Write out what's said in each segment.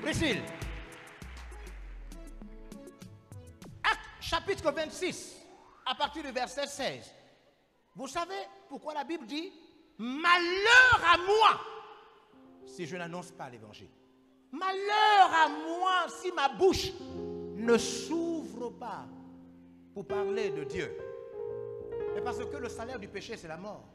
Priscille. Acte chapitre 26, à partir du verset 16. Vous savez pourquoi la Bible dit « Malheur à moi si je n'annonce pas l'évangile. Malheur à moi si ma bouche ne s'ouvre pas pour parler de Dieu. » Mais parce que le salaire du péché, c'est la mort.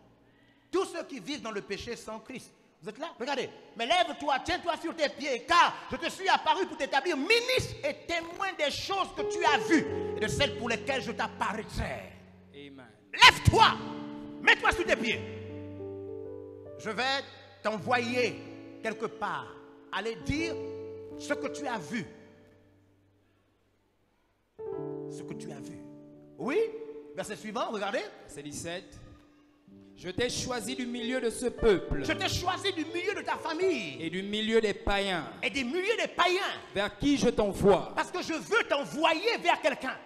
Tous ceux qui vivent dans le péché sans Christ. Vous êtes là? Regardez. Mais lève-toi, tiens-toi sur tes pieds, car je te suis apparu pour t'établir ministre et témoin des choses que tu as vues et de celles pour lesquelles je t'apparaîtrai. Amen. Lève-toi, mets-toi sur tes pieds. Je vais t'envoyer quelque part, aller dire ce que tu as vu. Ce que tu as vu. Oui? Verset suivant, regardez. Verset 17. Je t'ai choisi du milieu de ce peuple. Je t'ai choisi du milieu de ta famille. Et du milieu des païens. Et du milieu des païens. Vers qui je t'envoie. Parce que je veux t'envoyer vers quelqu'un.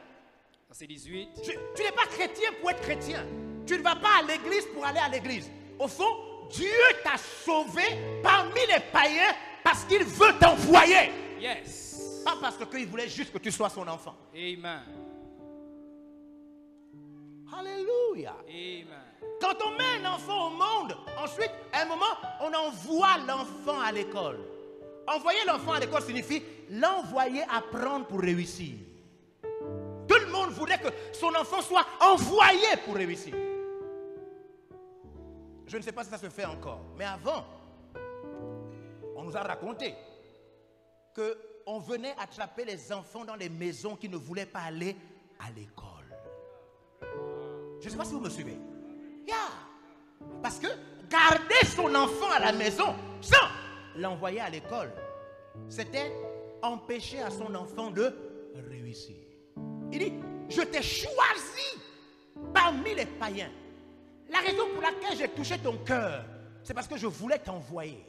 Verset 18. Tu n'es pas chrétien pour être chrétien. Tu ne vas pas à l'église pour aller à l'église. Au fond, Dieu t'a sauvé parmi les païens parce qu'il veut t'envoyer. Yes. Pas parce qu'il voulait juste que tu sois son enfant. Amen. Alléluia. Amen. Quand on met un enfant au monde, ensuite, à un moment, on envoie l'enfant à l'école. Envoyer l'enfant à l'école signifie l'envoyer apprendre pour réussir. Tout le monde voudrait que son enfant soit envoyé pour réussir. Je ne sais pas si ça se fait encore, mais avant, on nous a raconté qu'on venait attraper les enfants dans les maisons qui ne voulaient pas aller à l'école. Je ne sais pas si vous me suivez. Yeah. Parce que garder son enfant à la maison sans l'envoyer à l'école, c'était empêcher à son enfant de réussir. Il dit, je t'ai choisi parmi les païens. La raison pour laquelle j'ai touché ton cœur, c'est parce que je voulais t'envoyer.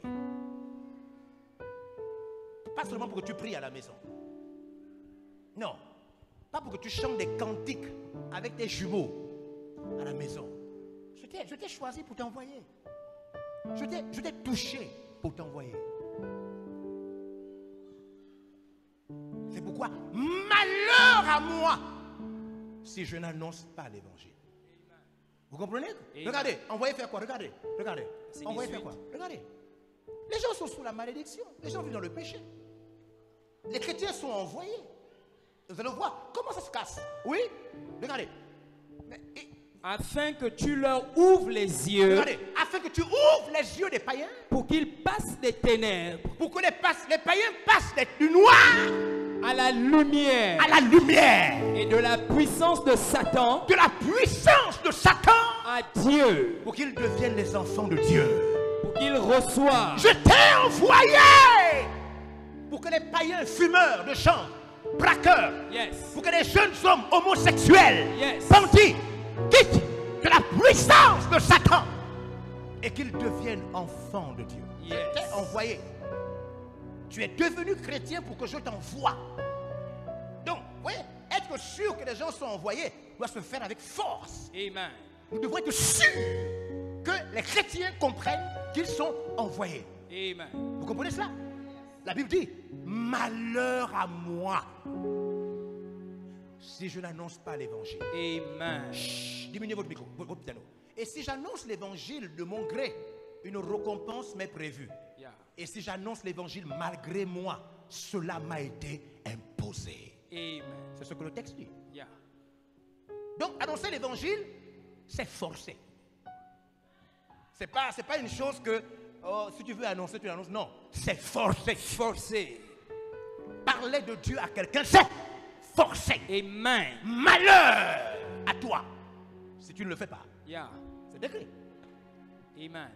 Pas seulement pour que tu pries à la maison. Non. Pas pour que tu chantes des cantiques avec tes jumeaux à la maison. Je t'ai choisi pour t'envoyer. Je t'ai touché pour t'envoyer. C'est pourquoi, malheur à moi si je n'annonce pas l'évangile. Vous comprenez? Amen. Regardez, envoyez faire quoi? Regardez. Envoyez faire quoi? Regardez. Les gens sont sous la malédiction. Les gens vivent dans le péché. Les chrétiens sont envoyés. Vous allez voir comment ça se casse. Oui? Regardez. Afin que tu leur ouvres les yeux. Regardez, afin que tu ouvres les yeux des païens. Pour qu'ils passent des ténèbres. Pour que les païens passent du noir à la lumière. À la lumière. Et de la puissance de Satan. De la puissance de Satan. À Dieu. Pour qu'ils deviennent les enfants de Dieu. Pour qu'ils reçoivent. Je t'ai envoyé. Pour que les païens fumeurs de champs, braqueurs. Yes. Pour que les jeunes hommes homosexuels. Yes. Bandits. Quittent de la puissance de Satan. Et qu'ils deviennent enfants de Dieu. Yes. Je t'ai envoyé. Tu es devenu chrétien pour que je t'envoie. Donc, vous voyez, être sûr que les gens sont envoyés doit se faire avec force. Amen. Nous devons être sûrs que les chrétiens comprennent qu'ils sont envoyés. Amen. Vous comprenez cela? La Bible dit, malheur à moi si je n'annonce pas l'évangile. Amen. Chut, diminuez votre micro, votre piano. Et si j'annonce l'évangile de mon gré, une récompense m'est prévue. Yeah. Et si j'annonce l'évangile malgré moi, cela m'a été imposé. Amen. C'est ce que le texte dit. Yeah. Donc, annoncer l'évangile, c'est forcé. C'est pas une chose que, oh, si tu veux annoncer, tu l'annonces. Non, c'est forcé. Forcé. Parler de Dieu à quelqu'un, c'est forcé. Amen. Malheur à toi si tu ne le fais pas. Yeah. C'est décrit. Amen.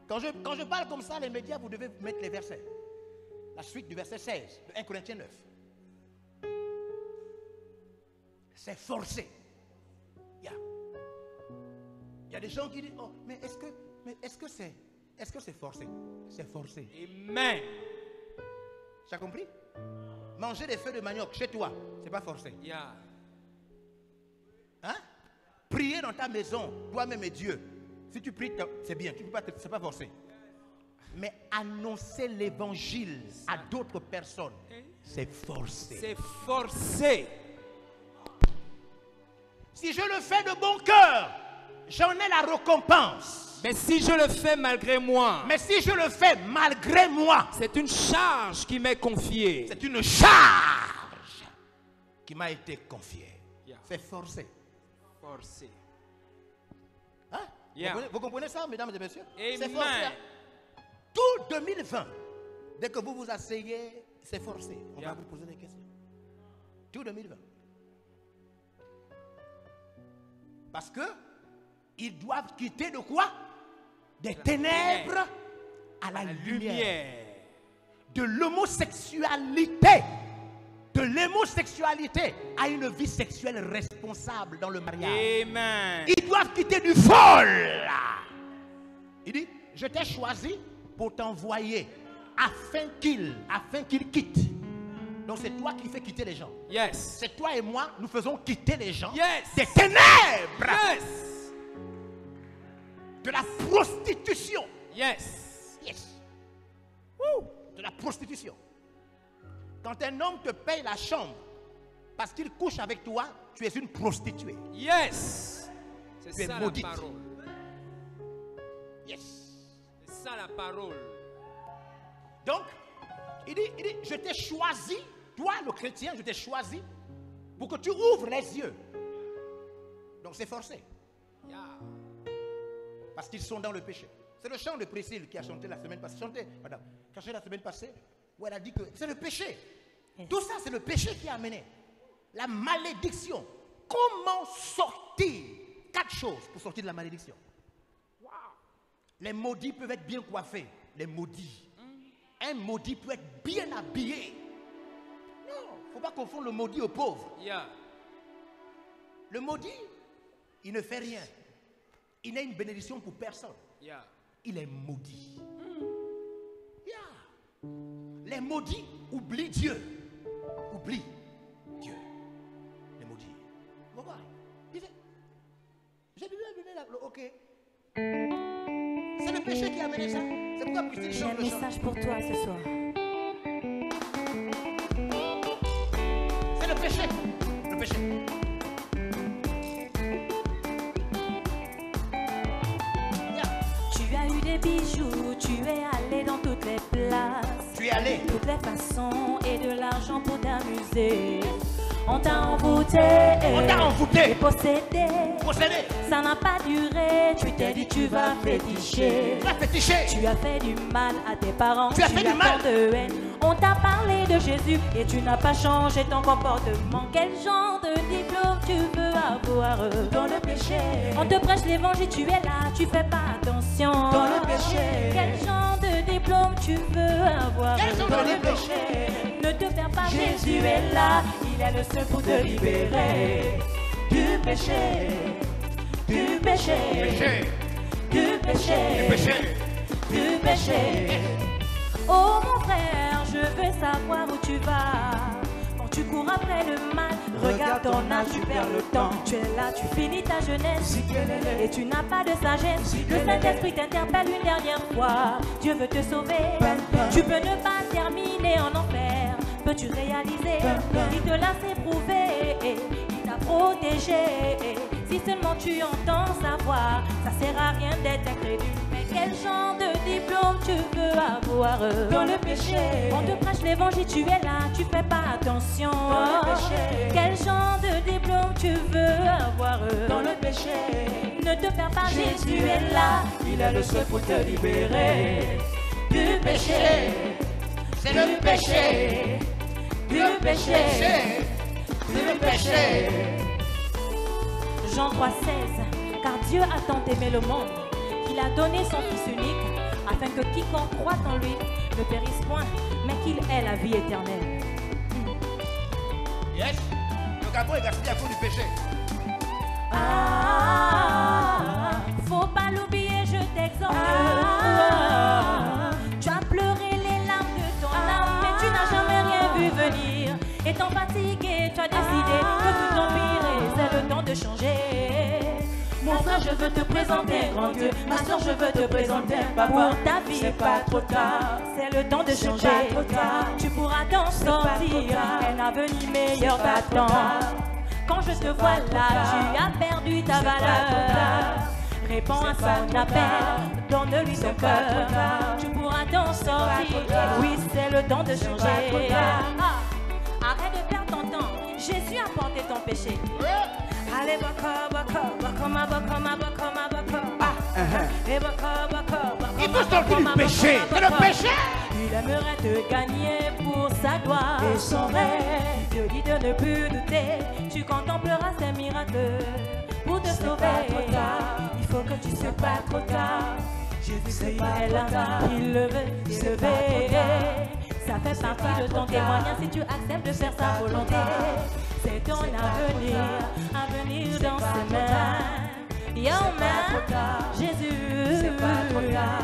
Quand je parle comme ça, les médias, vous devez mettre les versets. La suite du verset 16 de 1 Corinthiens 9. C'est forcé. Il y a des gens qui disent, oh, mais est-ce que c'est forcé? C'est forcé. Amen. Tu as compris? Manger des feuilles de manioc chez toi, c'est pas forcé. Yeah. Hein? Prier dans ta maison, toi-même et Dieu. Si tu pries, c'est bien. Tu peux pas, c'est pas forcé. Mais annoncer l'évangile à d'autres personnes, c'est forcé. C'est forcé. Si je le fais de bon cœur, j'en ai la récompense. Mais si je le fais malgré moi, Mais si je le fais malgré moi, c'est une charge qui m'est confiée. c'est une charge qui m'a été confiée. Yeah. C'est forcé. Forcé. Hein? Yeah. Vous comprenez ça, mesdames et messieurs? Amen. C'est forcé. Hein? Tout 2020, dès que vous vous asseyez, c'est forcé. On Yeah. va vous poser des questions. Tout 2020. Parce que ils doivent quitter de quoi? Des ténèbres à la lumière. De l'homosexualité. De l'homosexualité à une vie sexuelle responsable dans le mariage. Amen. Ils doivent quitter du vol. Il dit, je t'ai choisi pour t'envoyer afin qu'il quitte. Donc c'est toi qui fais quitter les gens. Yes. C'est toi et moi, nous faisons quitter les gens Yes. des ténèbres, Yes. de la prostitution. Yes. Yes. Woo. De la prostitution. Quand un homme te paye la chambre parce qu'il couche avec toi, tu es une prostituée. Yes. C'est Tu es ça la maudite. parole. Yes. C'est ça la parole. Donc, il dit, je t'ai choisi, toi le chrétien, je t'ai choisi pour que tu ouvres les yeux. Donc c'est forcé, Yeah. parce qu'ils sont dans le péché. C'est le chant de Priscille qui a chanté la semaine passée. Chanté, madame, qui a chanté la semaine passée, où elle a dit que c'est le péché. Tout ça, c'est le péché qui a amené. La malédiction. Comment sortir? 4 choses pour sortir de la malédiction. Wow. Les maudits peuvent être bien coiffés. Les maudits. Un maudit peut être bien habillé. Non, il ne faut pas confondre le maudit au pauvre. Yeah. Le maudit, il ne fait rien. Il n'a une bénédiction pour personne. Yeah. Il est maudit. Yeah. Les maudits oublient Dieu. Oublient Dieu. Les maudits. Bon, voilà. J'ai donné la... Ok. C'est le péché qui a amené ça. C'est pourquoi Christine J'ai un chante le chant. message pour toi ce soir. C'est le péché. Le péché. Yeah. Tu as eu des bijoux, tu es allé dans toutes les places, Tu es allé. toutes les façons et de l'argent pour t'amuser. On t'a envoûté, On t'a envoûté. et possédé. Possédé. Ça n'a pas duré, tu t'es dit tu vas féticher. Tu as fétiché. Tu as fait du mal à tes parents, Tu as fait du mal. tant de haine. On t'a parlé de Jésus et tu n'as pas changé ton comportement. Quel genre de diplôme tu veux avoir dans le péché? On te prêche l'évangile, tu es là, tu fais pas attention. Dans le péché. Quel genre de diplôme tu veux avoir Quel genre dans de le diplôme? péché? Ne te perds pas, Jésus est là, il est le seul pour te libérer du péché. Du péché. Péché. Du péché. Péché. Du péché. Oh mon frère, je veux savoir où tu vas. Quand tu cours après le mal, regarde ton âge, tu perds le temps. Tu es là, tu finis ta jeunesse et tu n'as pas de sagesse. Le Saint-Esprit t'interpelle une dernière fois. Dieu veut te sauver. Tu peux ne pas terminer en enfer. Peux-tu réaliser? Il te l'a éprouvé, il t'a protégé. Si seulement tu entends sa voix, ça sert à rien d'être incrédule. Mais quel genre de diplôme tu veux avoir dans le péché? On te prêche l'évangile, tu es là, tu fais pas attention. Dans le péché. Quel genre de diplôme tu veux avoir dans le péché? Ne te perds pas, Jésus est là, il est le seul pour te libérer du péché. C'est le péché. Du péché. C'est le péché. Jean 3,16. Car Dieu a tant aimé le monde qu'il a donné son Fils unique, afin que quiconque croit en lui ne périsse point, mais qu'il ait la vie éternelle. Yes. Le Gabon est gaspillé à cause du péché. Faut pas l'oublier, je t'exhorte. Tu as pleuré les larmes de ton âme, mais tu n'as jamais rien vu venir. Étant fatigué, tu as décidé de tout empirer. C'est le temps de changer. Mon frère, je veux te présenter, grand Dieu. Ma soeur, je veux te présenter, papa. Pour ta vie, c'est pas trop tard. C'est le temps de changer. Pas trop tard. Tu pourras t'en sortir. Un avenir meilleur t'attend. Quand je te vois là, tu as perdu ta valeur. Réponds à son appel, donne-lui ton cœur. Tu pourras t'en sortir. Oui, c'est le temps de changer. Arrête de perdre ton temps. Jésus a porté ton péché. Allez, Il faut sortir du péché. C'est le péché. Il aimerait te gagner pour sa gloire et son rêve. Dieu dit de ne plus douter. Tu contempleras ses miracles pour te sauver. Il faut que tu sais pas trop tard. Jésus c'est pas là, il le veut, il le veut. Ça fait partie de ton témoignage si tu acceptes de faire sa volonté. C'est ton avenir, avenir dans ses mains. Yo man, Jésus, c'est pas trop tard.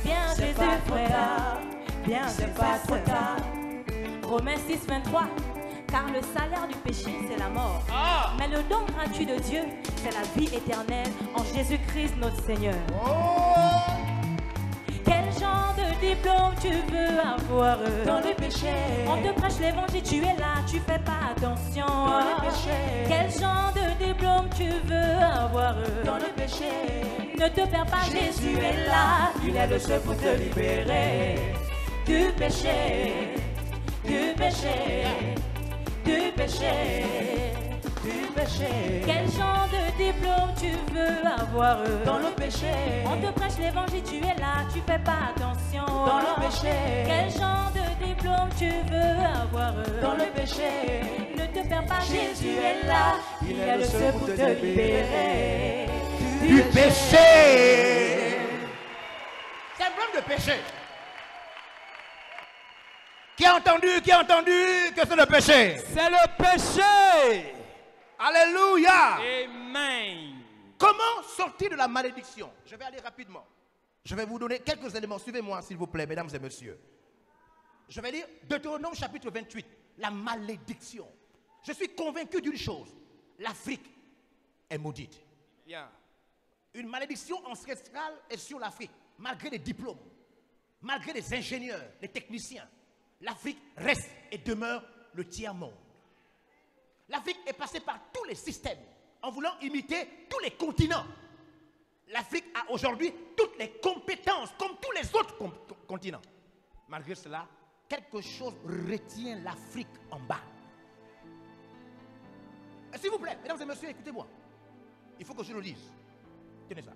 Viens Jésus frère, viens c'est pas trop tard. Romains 6, 23. Car le salaire du péché, c'est la mort. Mais le don gratuit de Dieu, c'est la vie éternelle en Jésus-Christ notre Seigneur. Quel genre de diplôme tu veux avoir dans le péché? On te prêche l'évangile, tu es là, tu fais pas attention dans le péché. Quel genre de diplôme tu veux avoir dans le péché? Ne te perds pas, Jésus est là, il est le seul pour te libérer du péché, du péché. Du péché, du péché. Quel genre de diplôme tu veux avoir dans le péché? On te prêche l'évangile, tu es là, tu fais pas attention dans le péché. Quel genre de diplôme tu veux avoir dans le péché? Ne te perds pas, Jésus est là, il est le seul pour te libérer Du péché. C'est un problème de péché. Qui a entendu que c'est le péché? C'est le péché. Alléluia. Amen. Comment sortir de la malédiction? Je vais aller rapidement. Je vais vous donner quelques éléments. Suivez-moi, s'il vous plaît, mesdames et messieurs. Je vais lire Deutéronome chapitre 28. La malédiction. Je suis convaincu d'une chose. L'Afrique est maudite. Yeah. Une malédiction ancestrale est sur l'Afrique. Malgré les diplômes, malgré les ingénieurs, les techniciens. L'Afrique reste et demeure le tiers-monde. L'Afrique est passée par tous les systèmes en voulant imiter tous les continents. L'Afrique a aujourd'hui toutes les compétences comme tous les autres continents. Malgré cela, quelque chose retient l'Afrique en bas. S'il vous plaît, mesdames et messieurs, écoutez-moi. Il faut que je le dise. Tenez ça.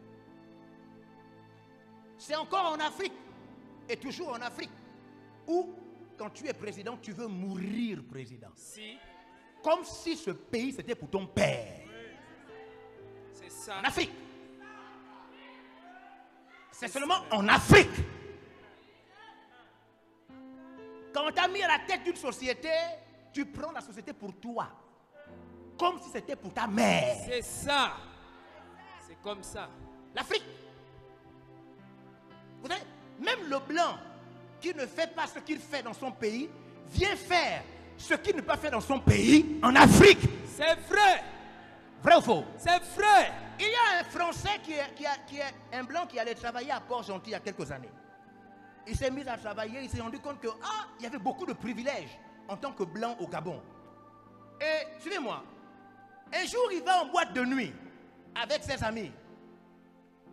C'est encore en Afrique et toujours en Afrique où quand tu es président, tu veux mourir président. Si. Comme si ce pays c'était pour ton père. C'est ça. En Afrique. C'est seulement en Afrique. Quand tu as mis à la tête d'une société, tu prends la société pour toi. Comme si c'était pour ta mère. C'est ça. C'est comme ça. L'Afrique. Vous savez, même le blanc qui ne fait pas ce qu'il fait dans son pays, vient faire ce qu'il ne peut pas faire dans son pays en Afrique. C'est vrai. Vrai ou faux? C'est vrai. Il y a un Français qui est un blanc qui allait travailler à Port-Gentil il y a quelques années. Il s'est mis à travailler, il s'est rendu compte que il y avait beaucoup de privilèges en tant que blanc au Gabon. Et suivez-moi, un jour il va en boîte de nuit avec ses amis.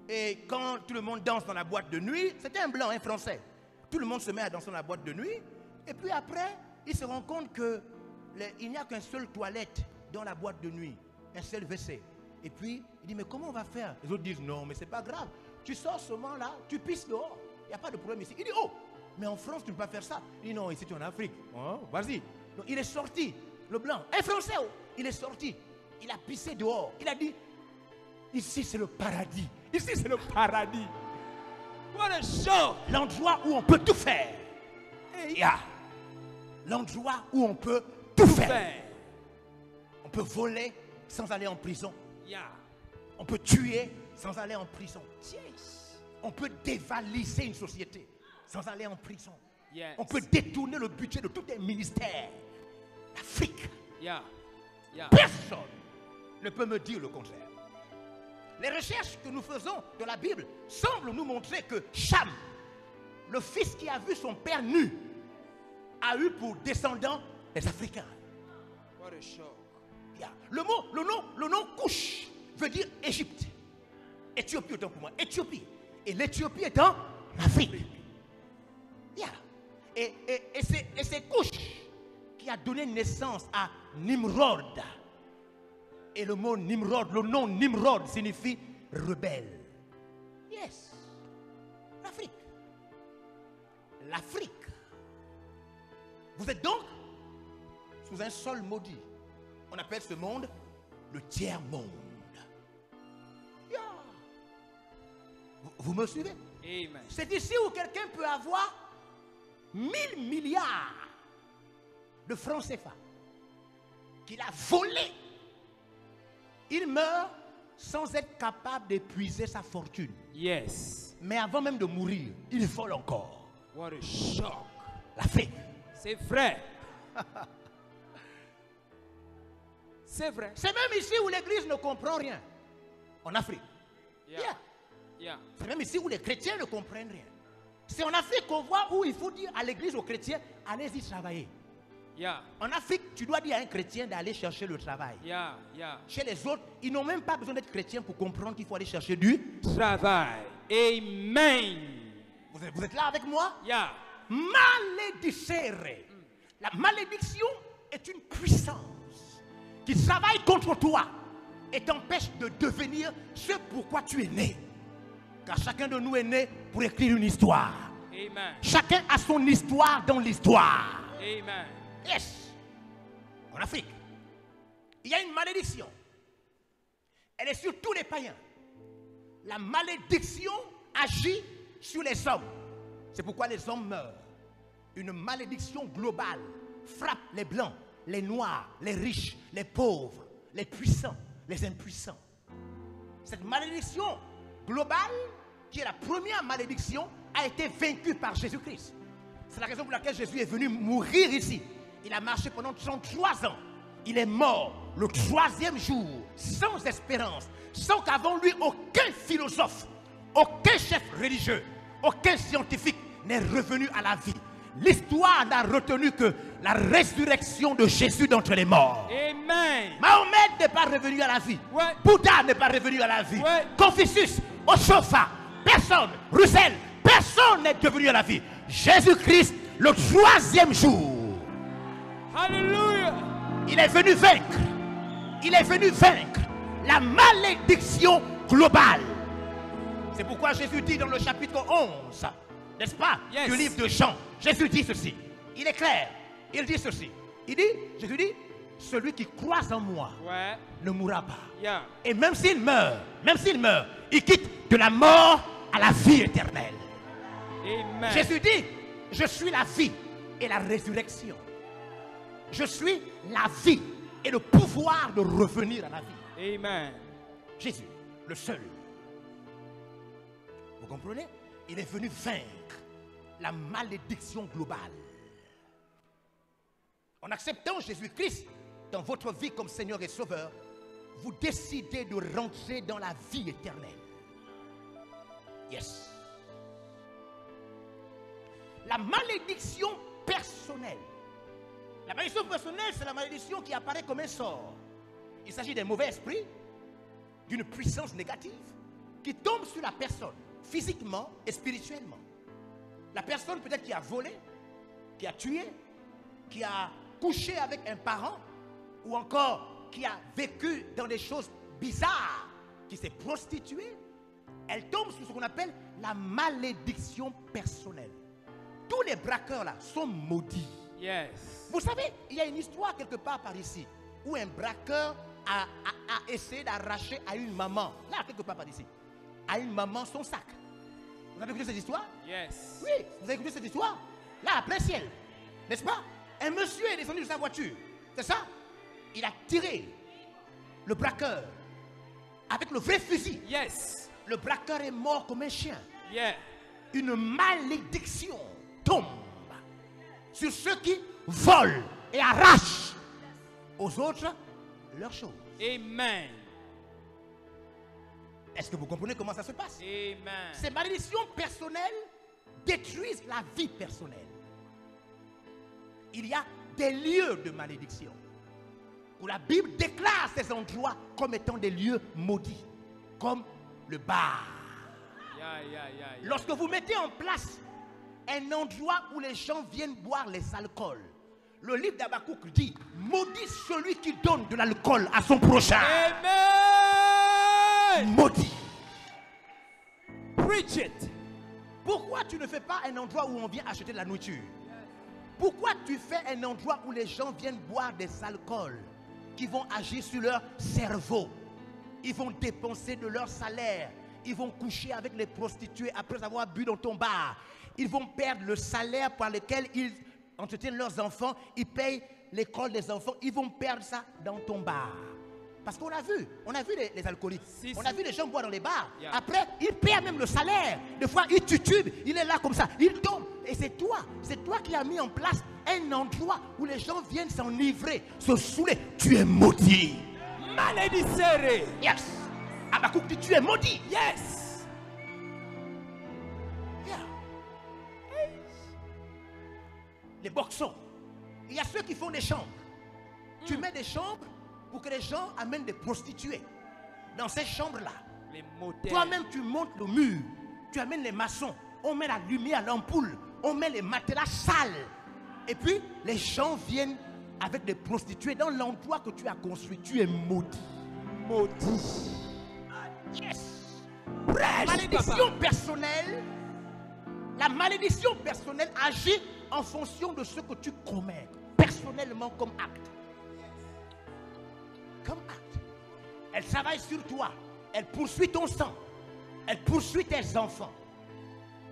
Et quand tout le monde danse dans la boîte de nuit, c'était un blanc, un Français. Tout le monde se met à danser dans la boîte de nuit. Et puis après, il se rend compte qu'il n'y a qu'une seule toilette dans la boîte de nuit. Un seul WC. Et puis, il dit, mais comment on va faire? Les autres disent, non, mais c'est pas grave. Tu sors seulement là, tu pisses dehors. Il n'y a pas de problème ici. Il dit, oh, mais en France, tu ne peux pas faire ça. Il dit, non, ici, tu es en Afrique. Oh, vas-y. Donc, il est sorti, le blanc. Un Français, oh, il est sorti. Il a pissé dehors. Il a dit, ici, c'est le paradis. Ici, c'est le paradis. What a show. L'endroit où on peut tout faire. Yeah. L'endroit où on peut tout faire. On peut voler sans aller en prison. Yeah. On peut tuer sans aller en prison. On peut dévaliser une société sans aller en prison. Yes. On peut détourner le budget de tout un ministère. L'Afrique. Yeah. Yeah. Personne ne peut me dire le contraire. Les recherches que nous faisons dans la Bible semblent nous montrer que Cham, le fils qui a vu son père nu, a eu pour descendants les Africains. What a shock. Yeah. Le nom Couche veut dire Égypte. Éthiopie autant pour moi. Éthiopie. Et l'Éthiopie est en Afrique. Yeah. Et c'est Couche qui a donné naissance à Nimrod. Et le nom Nimrod signifie rebelle. Yes. L'Afrique. L'Afrique. Vous êtes donc sous un sol maudit. On appelle ce monde le tiers-monde. Yeah. Vous me suivez? Amen. C'est ici où quelqu'un peut avoir 1000 milliards de francs CFA qu'il a volé. Il meurt sans être capable d'épuiser sa fortune. Yes. Mais avant même de mourir, il vole encore. What a shock. L'Afrique. C'est vrai. C'est vrai. C'est même ici où l'église ne comprend rien. En Afrique. Yeah. Yeah. Yeah. C'est même ici où les chrétiens ne comprennent rien. C'est en Afrique qu'on voit où il faut dire à l'église, aux chrétiens, allez-y travailler. Yeah. En Afrique, tu dois dire à un chrétien d'aller chercher le travail. Yeah. Yeah. Chez les autres, ils n'ont même pas besoin d'être chrétiens pour comprendre qu'il faut aller chercher du. Travail. Amen. Vous êtes là avec moi? Yeah. Malédicere. La malédiction est une puissance qui travaille contre toi et t'empêche de devenir ce pourquoi tu es né. Car chacun de nous est né pour écrire une histoire. Amen. Chacun a son histoire dans l'histoire. Amen. Yes. En Afrique, il y a une malédiction. Elle est sur tous les païens. La malédiction agit sur les hommes. C'est pourquoi les hommes meurent. Une malédiction globale frappe les blancs, les noirs, les riches, les pauvres, les puissants, les impuissants. Cette malédiction globale, qui est la première malédiction, a été vaincue par Jésus-Christ. C'est la raison pour laquelle Jésus est venu mourir ici. Il a marché pendant 33 ans. Il est mort le 3e jour, sans espérance, sans qu'avant lui aucun philosophe, aucun chef religieux, aucun scientifique n'est revenu à la vie. L'histoire n'a retenu que la résurrection de Jésus d'entre les morts. Amen. Mahomet n'est pas revenu à la vie. Ouais. Bouddha n'est pas revenu à la vie. Ouais. Confucius, Oshofa, personne, Russell, personne n'est devenu à la vie. Jésus-Christ, le 3e jour, Hallelujah. il est venu vaincre. Il est venu vaincre la malédiction globale. C'est pourquoi Jésus dit dans le chapitre 11, n'est-ce pas, Yes. du livre de Jean, Jésus dit ceci. Il est clair. Il dit ceci. Jésus dit, celui qui croit en moi Ouais. ne mourra pas. Yeah. Et même s'il meurt, il quitte de la mort à la vie éternelle. Amen. Jésus dit, je suis la vie et la résurrection. Je suis la vie et le pouvoir de revenir à la vie. Amen. Jésus, le seul. Vous comprenez? Il est venu vaincre la malédiction globale. En acceptant Jésus-Christ dans votre vie comme Seigneur et Sauveur, vous décidez de rentrer dans la vie éternelle. Yes. La malédiction personnelle. La malédiction personnelle, c'est la malédiction qui apparaît comme un sort. Il s'agit d'un mauvais esprit, d'une puissance négative qui tombe sur la personne, physiquement et spirituellement. La personne peut-être qui a volé, qui a tué, qui a couché avec un parent, ou encore qui a vécu dans des choses bizarres, qui s'est prostituée, elle tombe sur ce qu'on appelle la malédiction personnelle. Tous les braqueurs là sont maudits. Yes. Vous savez, il y a une histoire quelque part par ici, où un braqueur a essayé d'arracher à une maman, là quelque part par ici, à une maman son sac. Vous avez écouté cette histoire? Yes. Oui, vous avez écouté cette histoire? Là, à plein ciel, n'est-ce pas? Un monsieur est descendu de sa voiture, c'est ça? Il a tiré le braqueur avec le vrai fusil. Yes. Le braqueur est mort comme un chien. Yeah. Une malédiction tombe sur ceux qui volent et arrachent aux autres leurs choses. Amen. Est-ce que vous comprenez comment ça se passe? Amen. Ces malédictions personnelles détruisent la vie personnelle. Il y a des lieux de malédiction où la Bible déclare ces endroits comme étant des lieux maudits, comme le bar. Lorsque vous mettez en place un endroit où les gens viennent boire les alcools, le livre d'Habakkuk dit: maudit celui qui donne de l'alcool à son prochain. Amen. Maudit. Preach it. Pourquoi tu ne fais pas un endroit où on vient acheter de la nourriture? Pourquoi tu fais un endroit où les gens viennent boire des alcools qui vont agir sur leur cerveau? Ils vont dépenser de leur salaire. Ils vont coucher avec les prostituées après avoir bu dans ton bar. Ils vont perdre le salaire par lequel ils entretiennent leurs enfants. Ils payent l'école des enfants. Ils vont perdre ça dans ton bar. Parce qu'on a vu les alcooliques. On a vu les gens boire dans les bars. Après, ils perdent même le salaire. Des fois, ils tutubent. Il est là comme ça. Il tombe. Et c'est toi qui as mis en place un endroit où les gens viennent s'enivrer, se saouler. Tu es maudit. Malédicere. Yes. Habakkuk dit: tu es maudit. Yes. Yeah. Les boxons. Il y a ceux qui font des chambres. Tu mets des chambres pour que les gens amènent des prostituées dans ces chambres-là. Toi-même, tu montes le mur. Tu amènes les maçons. On met la lumière, l'ampoule. On met les matelas sales. Et puis, les gens viennent avec des prostituées dans l'endroit que tu as construit. Tu es maudit. Maudit. Yes. Prêche, Malédiction papa. personnelle. La malédiction personnelle agit en fonction de ce que tu commets personnellement comme acte. Comme acte. Elle travaille sur toi. Elle poursuit ton sang. Elle poursuit tes enfants.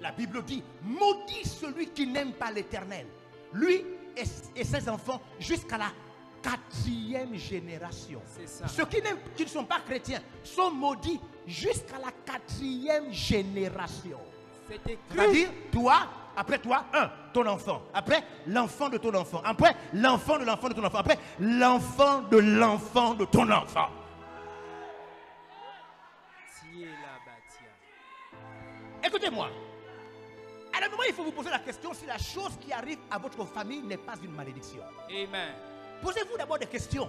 La Bible dit: maudit celui qui n'aime pas l'Éternel. Lui et ses enfants jusqu'à la 4e génération. Ceux qui ne sont pas chrétiens sont maudits jusqu'à la 4e génération. C'est-à-dire, toi, après toi, ton enfant. Après, l'enfant de ton enfant. Après, l'enfant de l'enfant de ton enfant. Après, l'enfant de l'enfant de ton enfant. Écoutez-moi. À un moment, il faut vous poser la question si la chose qui arrive à votre famille n'est pas une malédiction. Amen. Posez-vous d'abord des questions.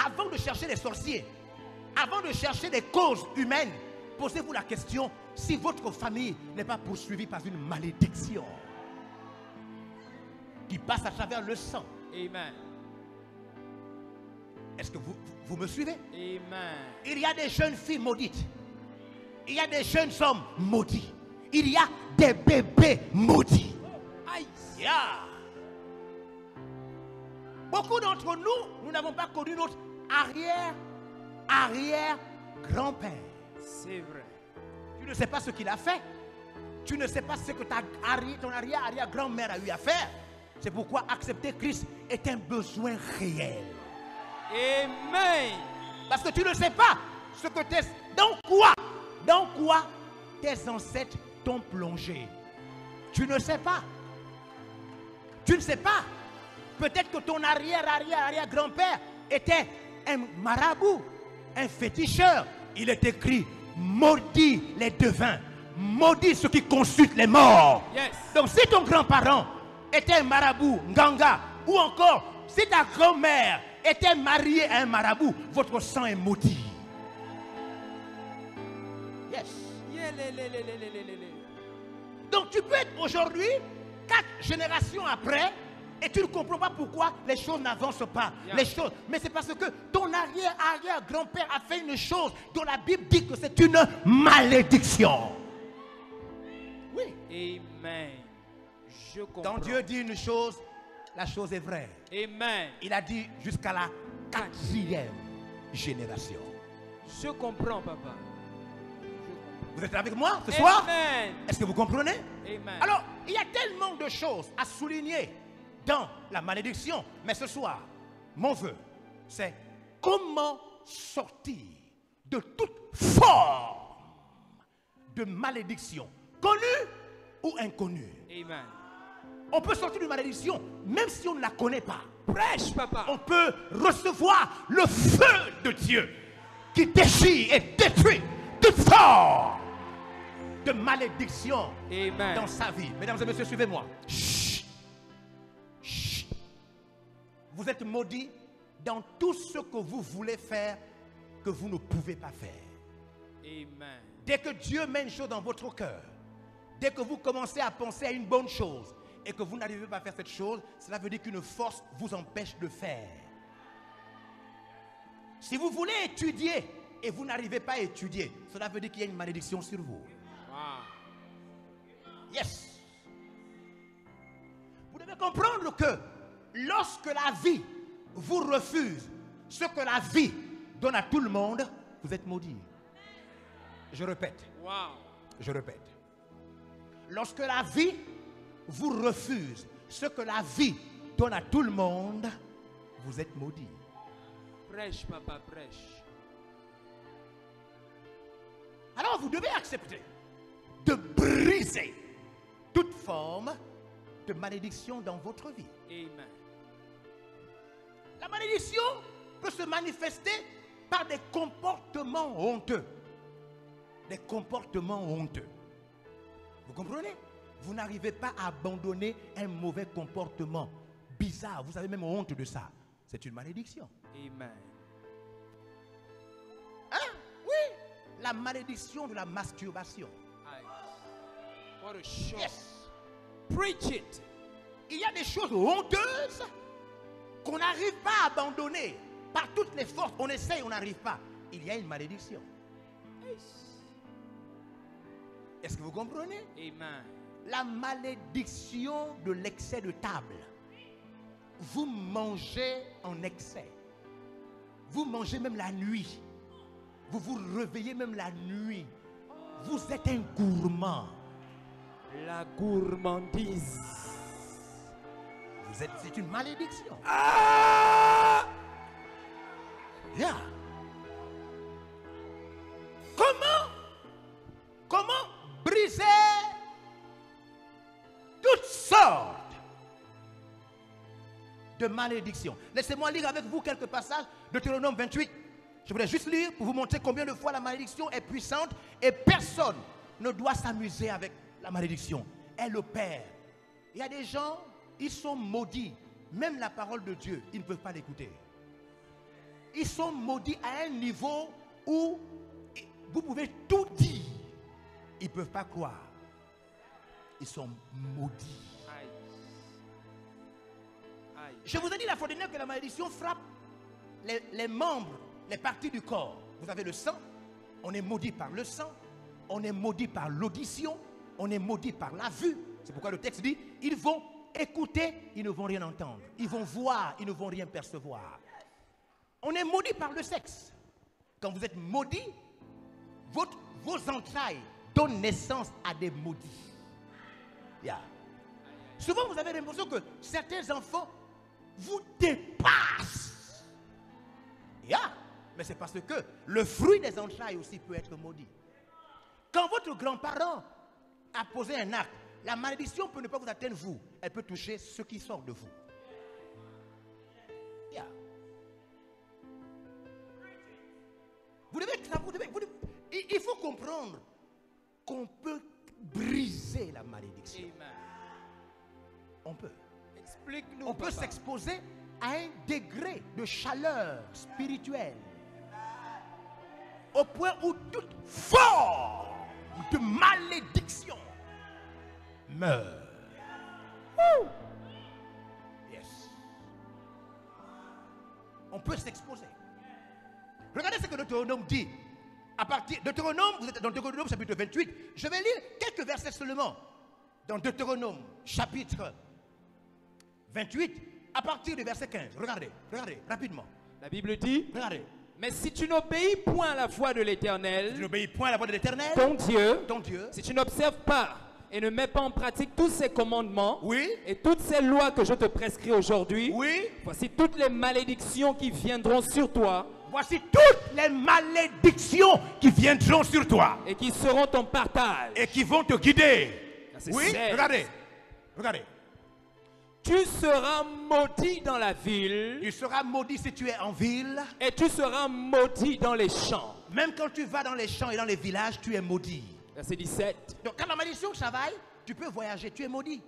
Avant de chercher les sorciers, avant de chercher des causes humaines, posez-vous la question si votre famille n'est pas poursuivie par une malédiction qui passe à travers le sang. Amen. Est-ce que vous me suivez? Amen. Il y a des jeunes filles maudites. Il y a des jeunes hommes maudits. Il y a des bébés maudits. Aïe. Yeah. Beaucoup d'entre nous n'avons pas connu notre arrière-grand-père. C'est vrai. Tu ne sais pas ce qu'il a fait. Tu ne sais pas ce que ton arrière-grand-mère a eu à faire. C'est pourquoi accepter Christ est un besoin réel. Amen. Parce que tu ne sais pas ce que dans quoi tes ancêtres t'ont plongé. Tu ne sais pas. Tu ne sais pas. Peut-être que ton arrière-grand-père était un marabout, un féticheur. Il est écrit: maudit les devins, maudit ceux qui consultent les morts. Yes. Donc si ton grand-parent était un marabout, nganga, ou encore si ta grand-mère était mariée à un marabout, votre sang est maudit. Yes. Donc tu peux être aujourd'hui, 4 générations après, et tu ne comprends pas pourquoi les choses n'avancent pas. Les choses, mais c'est parce que ton arrière-grand-père a fait une chose dont la Bible dit que c'est une malédiction. Oui. Amen. Je comprends. Quand Dieu dit une chose, la chose est vraie. Amen. Il a dit jusqu'à la 4e génération. Je comprends, papa. Vous êtes avec moi ce soir? Amen. Est-ce que vous comprenez? Amen. Alors, il y a tellement de choses à souligner dans la malédiction. Mais ce soir, mon vœu, c'est comment sortir de toute forme de malédiction, connue ou inconnue. Amen. On peut sortir d'une malédiction même si on ne la connaît pas. Prêche, papa. On peut recevoir le feu de Dieu qui déchire et détruit toute forme de malédiction Amen. dans sa vie. Mesdames et messieurs, suivez-moi. Chut. Chut. Vous êtes maudits dans tout ce que vous voulez faire que vous ne pouvez pas faire. Amen. Dès que Dieu met une chose dans votre cœur, dès que vous commencez à penser à une bonne chose et que vous n'arrivez pas à faire cette chose, cela veut dire qu'une force vous empêche de faire. Si vous voulez étudier et vous n'arrivez pas à étudier, cela veut dire qu'il y a une malédiction sur vous. Wow. Yes. Vous devez comprendre que lorsque la vie vous refuse ce que la vie donne à tout le monde, vous êtes maudit. Je répète. Wow. Je répète. Lorsque la vie vous refuse ce que la vie donne à tout le monde, vous êtes maudit. Prêche, papa, prêche. Alors vous devez accepter de briser toute forme de malédiction dans votre vie. Amen. La malédiction peut se manifester par des comportements honteux. Des comportements honteux. Vous comprenez? Vous n'arrivez pas à abandonner un mauvais comportement bizarre. Vous avez même honte de ça. C'est une malédiction. Amen. Hein? Oui. La malédiction de la masturbation. Aye. What a show. Yes. Preach it. Il y a des choses honteuses qu'on n'arrive pas à abandonner. Par toutes les forces, on essaye, on n'arrive pas. Il y a une malédiction. Est-ce que vous comprenez? Amen. La malédiction de l'excès de table. Vous mangez en excès. Vous mangez même la nuit. Vous vous réveillez même la nuit. Vous êtes un gourmand. La gourmandise. C'est une malédiction. Ah! Yeah. Comment briser toutes sortes de malédictions? Laissez-moi lire avec vous quelques passages de Deutéronome 28. Je voudrais juste lire pour vous montrer combien de fois la malédiction est puissante et personne ne doit s'amuser avec la malédiction. Elle opère. Il y a des gens, ils sont maudits. Même la parole de Dieu, ils ne peuvent pas l'écouter. Ils sont maudits à un niveau où vous pouvez tout dire. Ils ne peuvent pas croire. Ils sont maudits. Aïe. Aïe. Je vous ai dit la fois dernière que la malédiction frappe les membres, les parties du corps. Vous avez le sang. On est maudit par le sang. On est maudit par l'audition. On est maudit par la vue. C'est pourquoi le texte dit, ils vont écouter, ils ne vont rien entendre. Ils vont voir, ils ne vont rien percevoir. On est maudit par le sexe. Quand vous êtes maudit, vos entrailles donnent naissance à des maudits. Yeah. Souvent, vous avez l'impression que certains enfants vous dépassent. Yeah. Mais c'est parce que le fruit des entrailles aussi peut être maudit. Quand votre grand-parent a posé un acte, la malédiction peut ne pas vous atteindre vous. Elle peut toucher ceux qui sortent de vous. Yeah. Il faut comprendre qu'on peut briser la malédiction. Amen. On peut. Explique-nous. On peut s'exposer à un degré de chaleur spirituelle au point où toute forme de malédiction meurt. Yes. On peut s'exposer. Regardez ce que Deutéronome dit. À partir de Deutéronome, vous êtes dans Deutéronome chapitre 28. Je vais lire quelques versets seulement. Dans Deutéronome chapitre 28, à partir du verset 15. Regardez, rapidement. La Bible dit, Regardez. mais si tu n'obéis point à la voix de l'Éternel, Tu n'obéis point à la voix de l'Éternel, ton Dieu, si si tu n'observes pas et ne mets pas en pratique tous ses commandements oui, et toutes ces lois que je te prescris aujourd'hui, oui, voici toutes les malédictions qui viendront sur toi voici toutes les malédictions qui viendront sur toi et qui seront ton partage. et qui vont te guider. Verset Oui, 16. regardez. Tu seras maudit dans la ville. Tu seras maudit si tu es en ville. Et tu seras maudit dans les champs. Même quand tu vas dans les champs et dans les villages, tu es maudit. Verset 17. Donc quand la malédiction travaille, tu peux voyager, tu es maudit.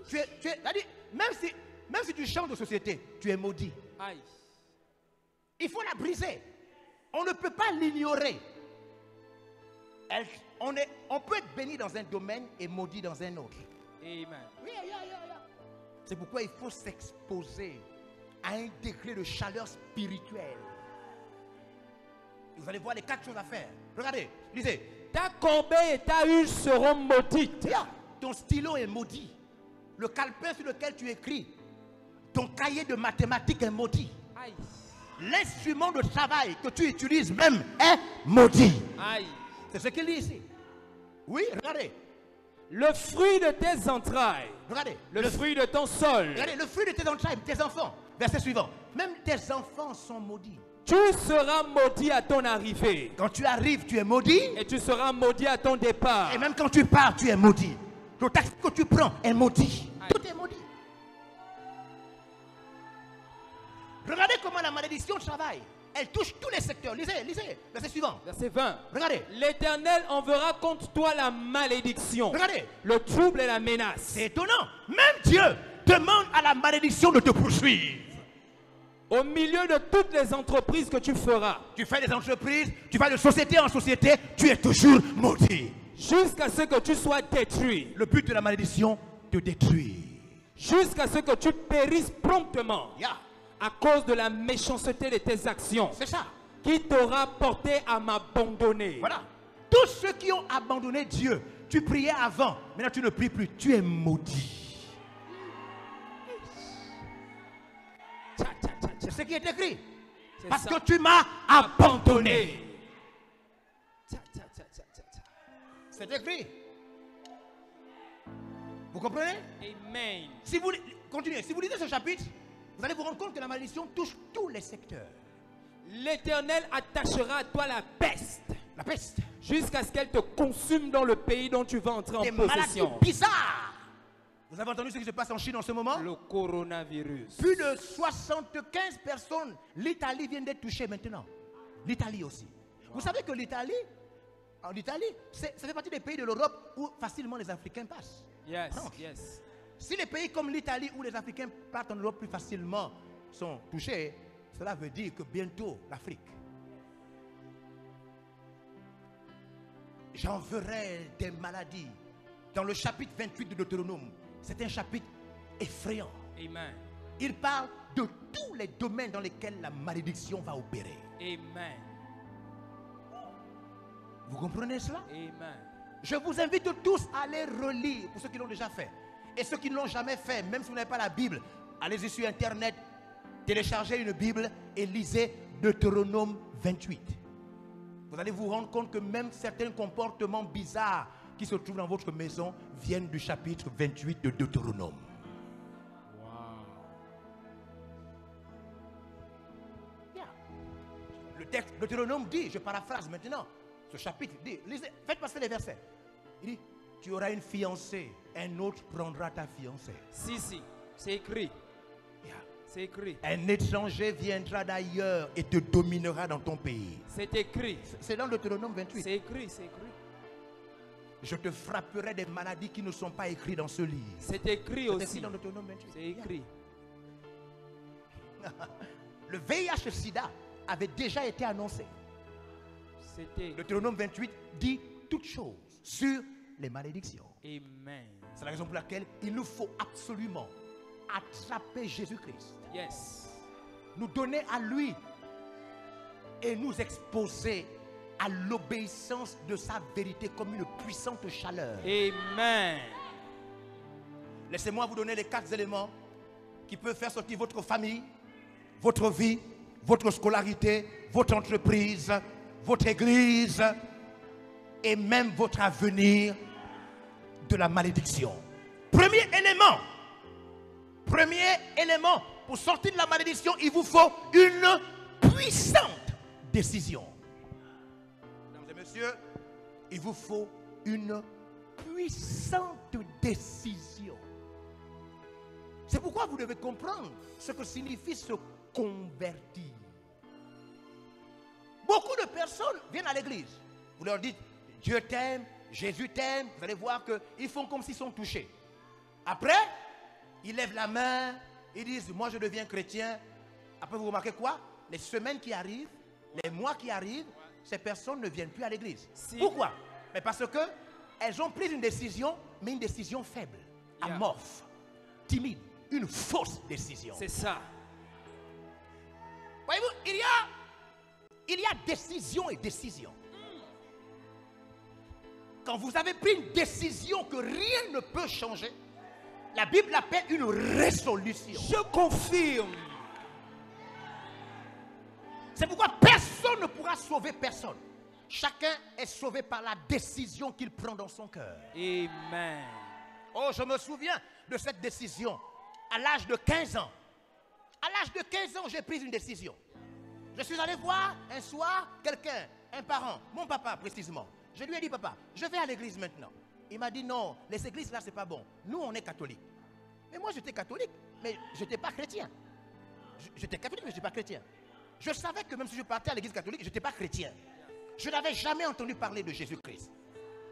C'est-à-dire, même si tu changes de société, tu es maudit. Aïe. Il faut la briser. On ne peut pas l'ignorer. On peut être béni dans un domaine et maudit dans un autre. Amen. Oui. C'est pourquoi il faut s'exposer à un degré de chaleur spirituelle. Vous allez voir les 4 choses à faire. Regardez, lisez. Ta corbeille et ta huile seront maudites. Ton stylo est maudit. Le calepin sur lequel tu écris, ton cahier de mathématiques est maudit. Aïe. L'instrument de travail que tu utilises même est maudit. Aïe. C'est ce qu'il dit ici. Oui, regardez. Le fruit de tes entrailles. Regardez. Le fruit de ton sol. Regardez, le fruit de tes entrailles, tes enfants. Verset suivant. Même tes enfants sont maudits. Tu seras maudit à ton arrivée. Quand tu arrives, tu es maudit. Et tu seras maudit à ton départ. Et même quand tu pars, tu es maudit. Le taxi que tu prends est maudit. Aïe. Tout est maudit. Regardez comment la malédiction travaille. Elle touche tous les secteurs. Lisez. Verset suivant. Verset 20. Regardez. L'Éternel enverra contre toi la malédiction. Regardez. Le trouble et la menace. C'est étonnant. Même Dieu demande à la malédiction de te poursuivre. Au milieu de toutes les entreprises que tu feras. Tu fais des entreprises, tu vas de société en société, tu es toujours maudit. Jusqu'à ce que tu sois détruit. Le but de la malédiction, te détruire. Jusqu'à ce que tu périsses promptement. Yeah. À cause de la méchanceté de tes actions. C'est ça. Qui t'aura porté à m'abandonner. Voilà. Tous ceux qui ont abandonné Dieu, tu priais avant, maintenant tu ne pries plus, tu es maudit. C'est ce qui est écrit. Parce que tu m'as abandonné. C'est écrit. Vous comprenez? Amen. Si vous continuez, si vous lisez ce chapitre, vous allez vous rendre compte que la malédiction touche tous les secteurs. L'Éternel attachera à toi la peste. La peste. Jusqu'à ce qu'elle te consume dans le pays dont tu vas entrer en Des possession. maladies bizarres. Vous avez entendu ce qui se passe en Chine en ce moment? Le coronavirus. Plus de 75 personnes. L'Italie vient d'être touchée maintenant. L'Italie aussi. Wow. Vous savez que l'Italie, en Italie, ça fait partie des pays de l'Europe où facilement les Africains passent. Yes, Donc, yes. si les pays comme l'Italie où les Africains partent en Europe plus facilement sont touchés, cela veut dire que bientôt l'Afrique. J'enverrai des maladies. Dans le chapitre 28 de Deutéronome, c'est un chapitre effrayant. Amen. Il parle de tous les domaines dans lesquels la malédiction va opérer. Amen. Vous comprenez cela? Amen. Je vous invite tous à aller relire, pour ceux qui l'ont déjà fait. Et ceux qui ne l'ont jamais fait, même si vous n'avez pas la Bible, allez-y sur Internet, téléchargez une Bible et lisez Deutéronome 28. Vous allez vous rendre compte que même certains comportements bizarres qui se trouvent dans votre maison viennent du chapitre 28 de Deutéronome. Wow. Yeah. Le texte de Deutéronome dit, je paraphrase maintenant, ce chapitre dit, lisez, faites passer les versets. Il dit, tu auras une fiancée, un autre prendra ta fiancée. Si, c'est écrit. Yeah. C'est écrit. Un étranger viendra d'ailleurs et te dominera dans ton pays. C'est écrit. C'est dans Deutéronome 28. C'est écrit, c'est écrit. Je te frapperai des maladies qui ne sont pas écrites dans ce livre. C'est écrit C'est aussi. écrit dans Deutéronome 28. C'est écrit. Le VIH-Sida avait déjà été annoncé. C'était. Deutéronome 28 dit toutes choses sur les malédictions. Amen. C'est la raison pour laquelle il nous faut absolument attraper Jésus-Christ. Yes. Nous donner à lui et nous exposer à l'obéissance de sa vérité comme une puissante chaleur. Amen. Laissez-moi vous donner les 4 éléments qui peuvent faire sortir votre famille, votre vie, votre scolarité, votre entreprise, votre église et même votre avenir de la malédiction. Premier élément pour sortir de la malédiction, il vous faut une puissante décision. Mesdames et messieurs, il vous faut une puissante décision. C'est pourquoi vous devez comprendre ce que signifie se convertir. Beaucoup de personnes viennent à l'église. Vous leur dites, Dieu t'aime, Jésus t'aime. Vous allez voir qu'ils font comme s'ils sont touchés. Après, ils lèvent la main, ils disent, moi je deviens chrétien. Après, vous remarquez quoi? Les semaines qui arrivent, les mois qui arrivent, ces personnes ne viennent plus à l'église. Pourquoi? Mais parce qu'elles ont pris une décision, mais une décision faible, amorphe, timide, une fausse décision. C'est ça. Voyez-vous, il y a décision et décision. Quand vous avez pris une décision que rien ne peut changer, la Bible l'appelle une résolution. Je confirme. C'est pourquoi personne ne pourra sauver personne. Chacun est sauvé par la décision qu'il prend dans son cœur. Amen. Oh, je me souviens de cette décision à l'âge de 15 ans. À l'âge de 15 ans, j'ai pris une décision. Je suis allé voir un soir quelqu'un, un parent, mon papa précisément. Je lui ai dit, papa, je vais à l'église maintenant. Il m'a dit, non, les églises là, c'est pas bon. Nous, on est catholiques. Mais moi, j'étais catholique, mais je n'étais pas chrétien. J'étais catholique, mais je n'étais pas chrétien. Je savais que même si je partais à l'église catholique, je n'étais pas chrétien. Je n'avais jamais entendu parler de Jésus-Christ.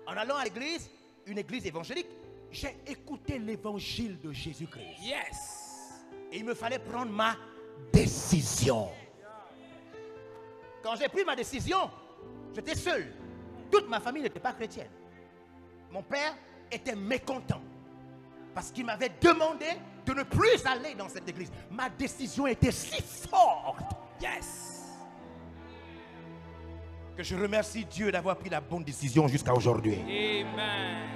En allant à l'église, une église évangélique, j'ai écouté l'évangile de Jésus-Christ. Yes. Et il me fallait prendre ma décision. Quand j'ai pris ma décision, j'étais seul. Toute ma famille n'était pas chrétienne. Mon père était mécontent parce qu'il m'avait demandé de ne plus aller dans cette église. Ma décision était si forte. Yes. Que je remercie Dieu d'avoir pris la bonne décision jusqu'à aujourd'hui. Amen.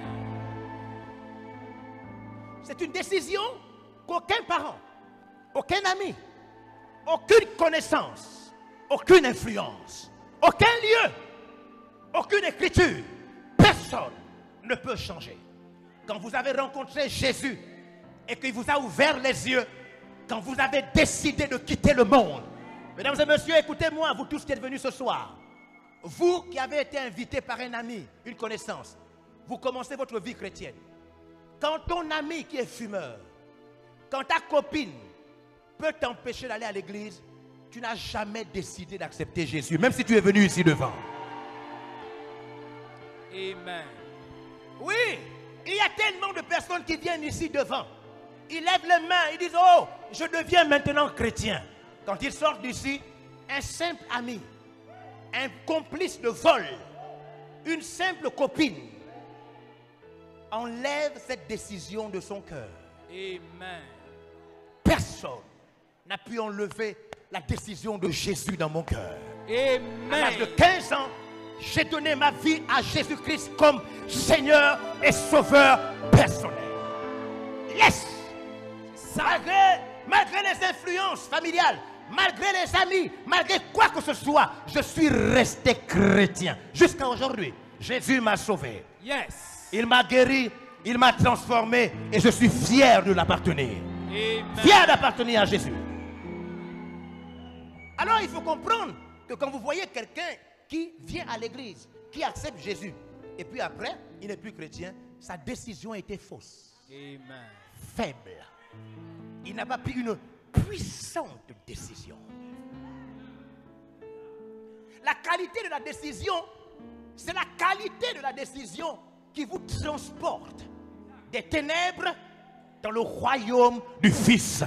C'est une décision qu'aucun parent, aucun ami, aucune connaissance, aucune influence, aucun lieu, aucune écriture, personne ne peut changer. Quand vous avez rencontré Jésus et qu'il vous a ouvert les yeux, quand vous avez décidé de quitter le monde, mesdames et messieurs, écoutez-moi, vous tous qui êtes venus ce soir, vous qui avez été invités par un ami, une connaissance, vous commencez votre vie chrétienne. Quand ton ami qui est fumeur, quand ta copine peut t'empêcher d'aller à l'église, tu n'as jamais décidé d'accepter Jésus, même si tu es venu ici devant. Amen. Oui, il y a tellement de personnes qui viennent ici devant. Ils lèvent les mains, ils disent, oh, je deviens maintenant chrétien. Quand ils sortent d'ici, un simple ami, un complice de vol, une simple copine, enlève cette décision de son cœur. Amen. Personne n'a pu enlever la décision de Jésus dans mon cœur. Amen. À l'âge de 15 ans, j'ai donné ma vie à Jésus-Christ comme Seigneur et Sauveur personnel. Yes! Malgré les influences familiales, malgré les amis, malgré quoi que ce soit, je suis resté chrétien. Jusqu'à aujourd'hui, Jésus m'a sauvé. Yes. Il m'a guéri, il m'a transformé et je suis fier de l'appartenir. Amen. Fier d'appartenir à Jésus. Alors il faut comprendre que quand vous voyez quelqu'un qui vient à l'église, qui accepte Jésus, et puis après, il n'est plus chrétien, sa décision était fausse. Amen. Faible. Il n'a pas pris une puissante décision. La qualité de la décision, c'est la qualité de la décision qui vous transporte des ténèbres dans le royaume du Fils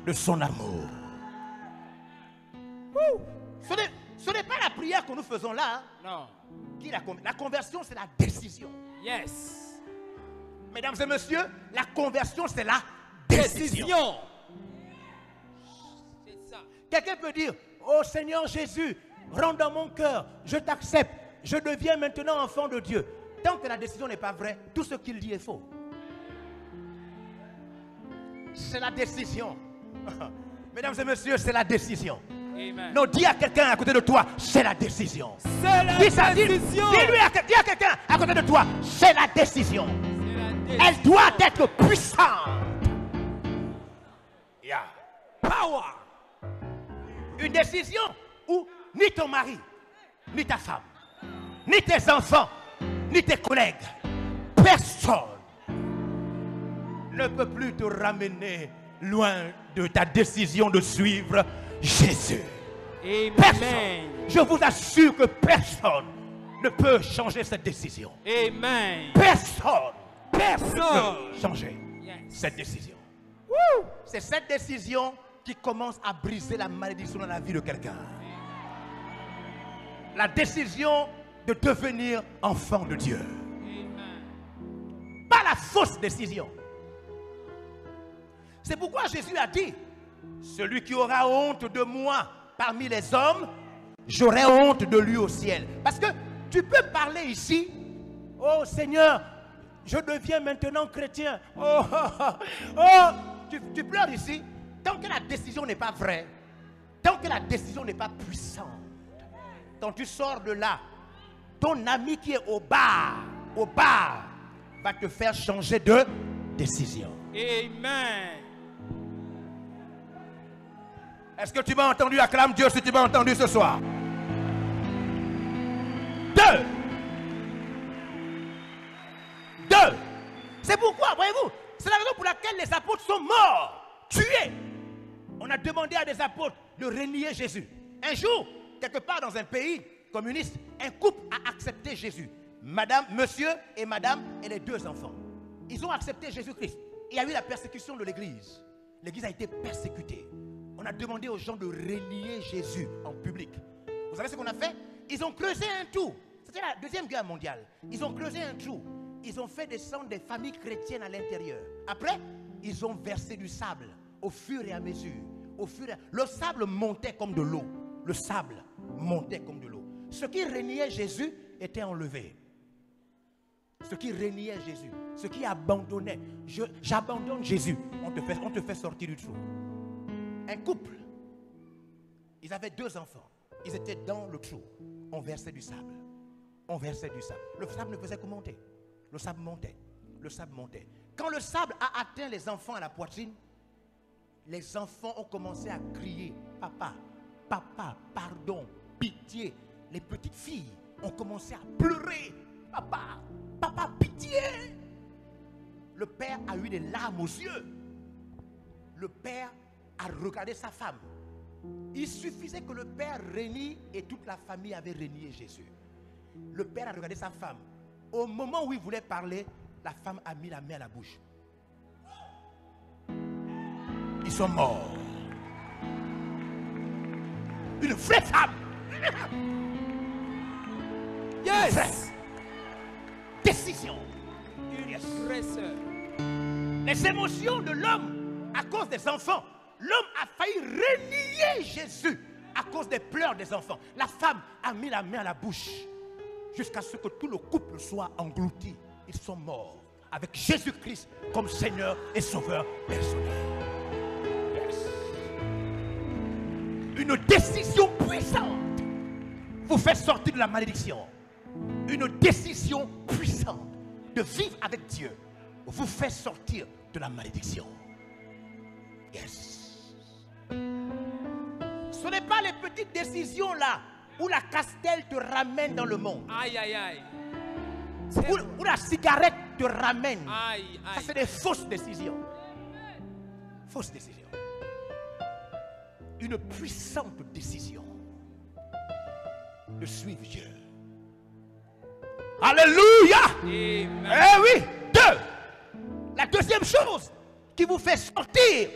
de son amour. Ce n'est pas la prière que nous faisons là. Non. La conversion, c'est la décision. Yes. Mesdames et messieurs, la conversion, c'est la décision. C'est ça. Quelqu'un peut dire, oh Seigneur Jésus, rentre dans mon cœur, je t'accepte, je deviens maintenant enfant de Dieu. Tant que la décision n'est pas vraie, tout ce qu'il dit est faux. C'est la décision. Mesdames et messieurs, c'est la décision. Amen. Non, dis à quelqu'un à côté de toi, c'est la décision. C'est la décision. Dis-lui dis à quelqu'un à côté de toi, c'est la décision. Elle doit être puissante. Yeah. Power. Une décision où ni ton mari, ni ta femme, ni tes enfants, ni tes collègues, personne ne peut plus te ramener loin de ta décision de suivre Jésus. Amen. Personne, je vous assure que personne ne peut changer cette décision. Amen. Personne ne Personne. peut changer Yes. cette décision. Wouh! C'est cette décision qui commence à briser la malédiction dans la vie de quelqu'un. La décision de devenir enfant de Dieu. Amen. Pas la fausse décision. C'est pourquoi Jésus a dit, celui qui aura honte de moi parmi les hommes, j'aurai honte de lui au ciel. Parce que tu peux parler ici, oh Seigneur, je deviens maintenant chrétien. Oh, tu pleures ici. Tant que la décision n'est pas vraie, tant que la décision n'est pas puissante, quand tu sors de là, ton ami qui est au bar, va te faire changer de décision. Amen. Est-ce que tu m'as entendu? Acclame Dieu si tu m'as entendu ce soir. 2. C'est pourquoi, voyez-vous, c'est la raison pour laquelle les apôtres sont morts, tués. On a demandé à des apôtres de renier Jésus. Un jour, quelque part dans un pays communiste, un couple a accepté Jésus. Monsieur et madame et les 2 enfants. Ils ont accepté Jésus-Christ. Il y a eu la persécution de l'église. L'église a été persécutée. On a demandé aux gens de renier Jésus en public. Vous savez ce qu'on a fait? Ils ont creusé un trou. C'était la Deuxième Guerre mondiale. Ils ont creusé un trou. Ils ont fait descendre des familles chrétiennes à l'intérieur. Après, ils ont versé du sable au fur et à mesure. Le sable montait comme de l'eau. Le sable montait comme de l'eau. Ceux qui reniaient Jésus étaient enlevés. Ceux qui reniaient Jésus, ceux qui abandonnaient, j'abandonne Jésus, on te fait sortir du trou. Un couple, ils avaient 2 enfants, ils étaient dans le trou, on versait du sable. Le sable ne faisait que monter. Le sable montait. Quand le sable a atteint les enfants à la poitrine, les enfants ont commencé à crier, papa, pardon, pitié. Les petites filles ont commencé à pleurer, papa, pitié. Le père a eu des larmes aux yeux. Le père a regardé sa femme. Il suffisait que le père renie et toute la famille avait renié Jésus. Le père a regardé sa femme. Au moment où il voulait parler, la femme a mis la main à la bouche. Ils sont morts. Une vraie femme. Yes. Décision. Une vraie sœur. Les émotions de l'homme à cause des enfants. L'homme a failli renier Jésus à cause des pleurs des enfants. La femme a mis la main à la bouche jusqu'à ce que tout le couple soit englouti. Ils sont morts avec Jésus-Christ comme Seigneur et Sauveur personnel. Yes. Une décision puissante vous fait sortir de la malédiction. Une décision puissante de vivre avec Dieu vous fait sortir de la malédiction. Yes. Ce n'est pas les petites décisions là où la castelle te ramène dans le monde. Aïe, aïe, aïe. Où la cigarette te ramène. Aïe, Ça, aïe. c'est des fausses décisions. Fausses décisions. Une puissante décision de suivre Dieu. Alléluia. Amen. Eh oui. 2. La deuxième chose qui vous fait sortir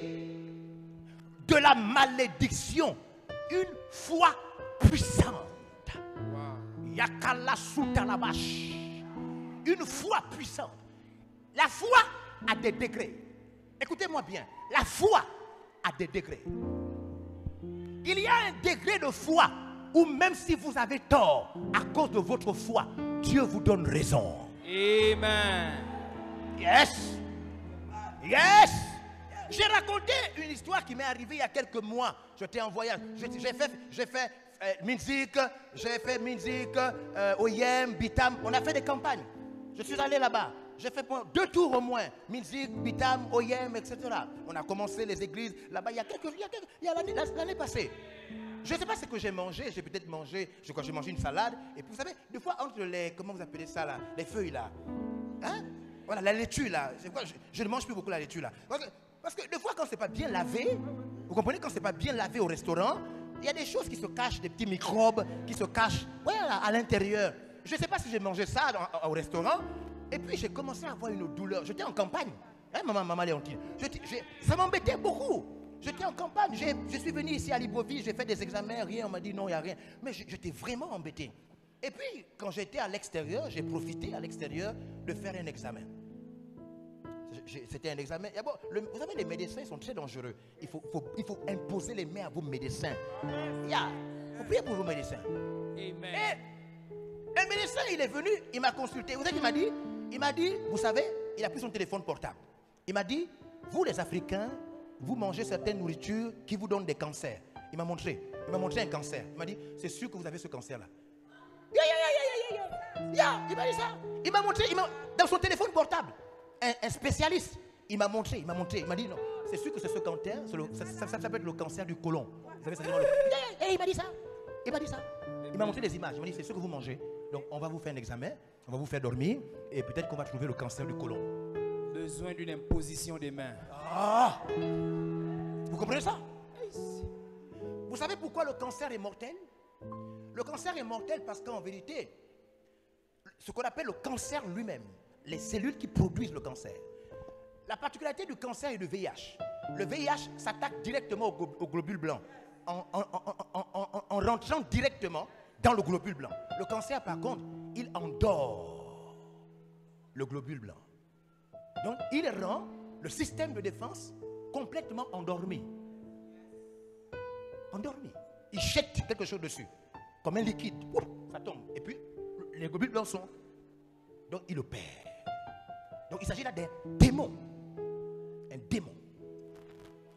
de la malédiction, une foi puissante. Wow. Yakala soutalabash. Une foi puissante. La foi a des degrés. Écoutez-moi bien. La foi a des degrés. Il y a un degré de foi où même si vous avez tort à cause de votre foi, Dieu vous donne raison. Amen. Yes. Yes. J'ai raconté une histoire qui m'est arrivée il y a quelques mois. J'étais en voyage. J'ai fait Minzik, Oyem, Bitam. On a fait des campagnes. Je suis allé là-bas. J'ai fait 2 tours au moins. Minzik, Bitam, Oyem, etc. On a commencé les églises là-bas il y a l'année passée. Je ne sais pas ce que j'ai mangé. J'ai peut-être mangé, j'ai mangé une salade. Et puis vous savez, des fois entre les, comment vous appelez ça là, les feuilles là. Hein? Voilà, la laitue là. Je ne mange plus beaucoup la laitue là. Parce que des fois, quand c'est pas bien lavé, vous comprenez, quand c'est pas bien lavé au restaurant, il y a des choses qui se cachent, des petits microbes qui se cachent à l'intérieur. Je ne sais pas si j'ai mangé ça au restaurant. Et puis, j'ai commencé à avoir une douleur. J'étais en campagne. Hein, maman Léontine. Ça m'embêtait beaucoup. J'étais en campagne. Je suis venu ici à Libreville. J'ai fait des examens. Rien. On m'a dit non, il n'y a rien. Mais j'étais vraiment embêté. Et puis, quand j'étais à l'extérieur, j'ai profité à l'extérieur de faire un examen. C'était un examen. Bon, vous savez, les médecins sont très dangereux. Il faut imposer les mains à vos médecins. Il faut prier pour vos médecins. Amen. Et un médecin, il est venu, il m'a consulté. Vous savez qu'il m'a dit? Il m'a dit, vous savez, il a pris son téléphone portable. Il m'a dit, vous les Africains, vous mangez certaines nourritures qui vous donnent des cancers. Il m'a montré un cancer. Il m'a dit, c'est sûr que vous avez ce cancer-là. Il m'a dit ça. Il m'a montré, dans son téléphone portable. Un spécialiste, il m'a montré, il m'a dit non, c'est sûr que c'est ce cancer, ça peut être le cancer du côlon. Vous savez, il m'a dit ça, il m'a montré des images, il m'a dit c'est ce que vous mangez, donc on va vous faire un examen, on va vous faire dormir, et peut-être qu'on va trouver le cancer du côlon. Besoin d'une imposition des mains. Ah, vous comprenez ça? Vous savez pourquoi le cancer est mortel? Le cancer est mortel parce qu'en vérité, ce qu'on appelle le cancer lui-même, les cellules qui produisent le cancer. La particularité du cancer et du VIH. Le VIH s'attaque directement au globule blanc, en rentrant directement dans le globule blanc. Le cancer, par contre, il endort le globule blanc. Donc, il rend le système de défense complètement endormi. Endormi. Il jette quelque chose dessus, comme un liquide. Ouf, ça tombe. Et puis, les globules blancs sont... Donc, il opère. Donc il s'agit là d'un démon. Un démon.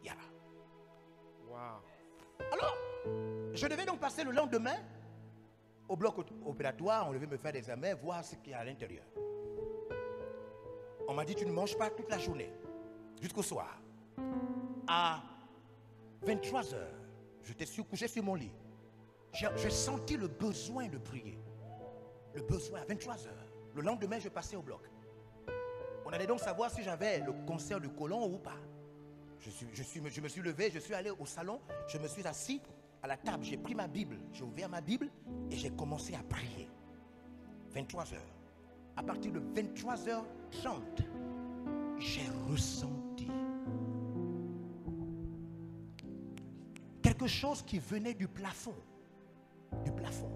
Yeah. Wow. Alors, je devais donc passer le lendemain au bloc opératoire. On devait me faire des examens, voir ce qu'il y a à l'intérieur. On m'a dit, tu ne manges pas toute la journée, jusqu'au soir. À 23h, j'étais couché sur mon lit. J'ai senti le besoin de prier. Le besoin à 23h. Le lendemain, je passais au bloc. On allait donc savoir si j'avais le cancer du côlon ou pas. Je me suis levé, je suis allé au salon, je me suis assis à la table, j'ai pris ma Bible, j'ai ouvert ma Bible et j'ai commencé à prier. 23h. À partir de 23h30, j'ai ressenti quelque chose qui venait du plafond. Du plafond.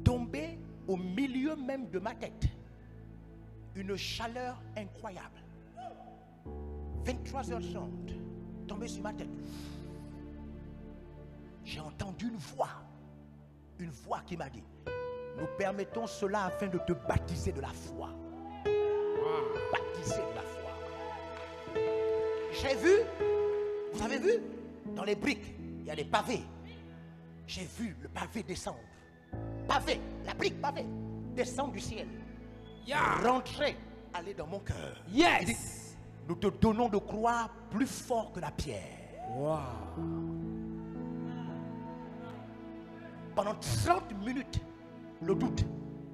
Tomber au milieu même de ma tête. Une chaleur incroyable. 23h30, tombé sur ma tête. J'ai entendu une voix qui m'a dit, nous permettons cela afin de te baptiser de la foi. Baptiser de la foi. J'ai vu, vous avez vu, dans les briques, il y a des pavés. J'ai vu le pavé descendre. Pavé, la brique pavé, descendre du ciel. Rentrer, aller dans mon cœur. Yes. Il dit, nous te donnons de croire plus fort que la pierre. Wow. Pendant 30 minutes, le doute,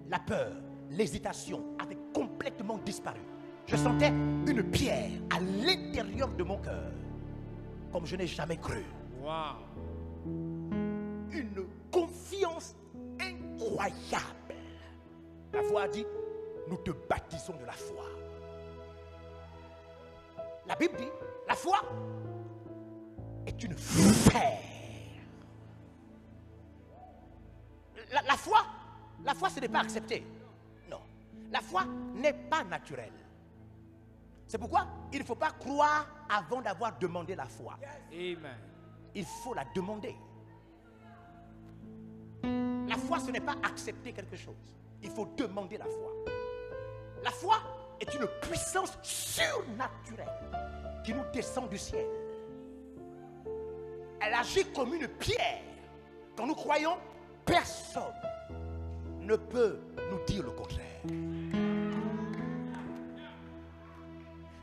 la peur, l'hésitation avaient complètement disparu. Je sentais une pierre à l'intérieur de mon cœur, comme je n'ai jamais cru. Wow. Une confiance incroyable. La voix a dit, nous te baptisons de la foi. La Bible dit, la foi est une fer. La foi, ce n'est pas accepté. Non. La foi n'est pas naturelle. C'est pourquoi il ne faut pas croire avant d'avoir demandé la foi. Amen. Il faut la demander. La foi, ce n'est pas accepter quelque chose. Il faut demander la foi. La foi est une puissance surnaturelle qui nous descend du ciel. Elle agit comme une pierre. Quand nous croyons, personne ne peut nous dire le contraire.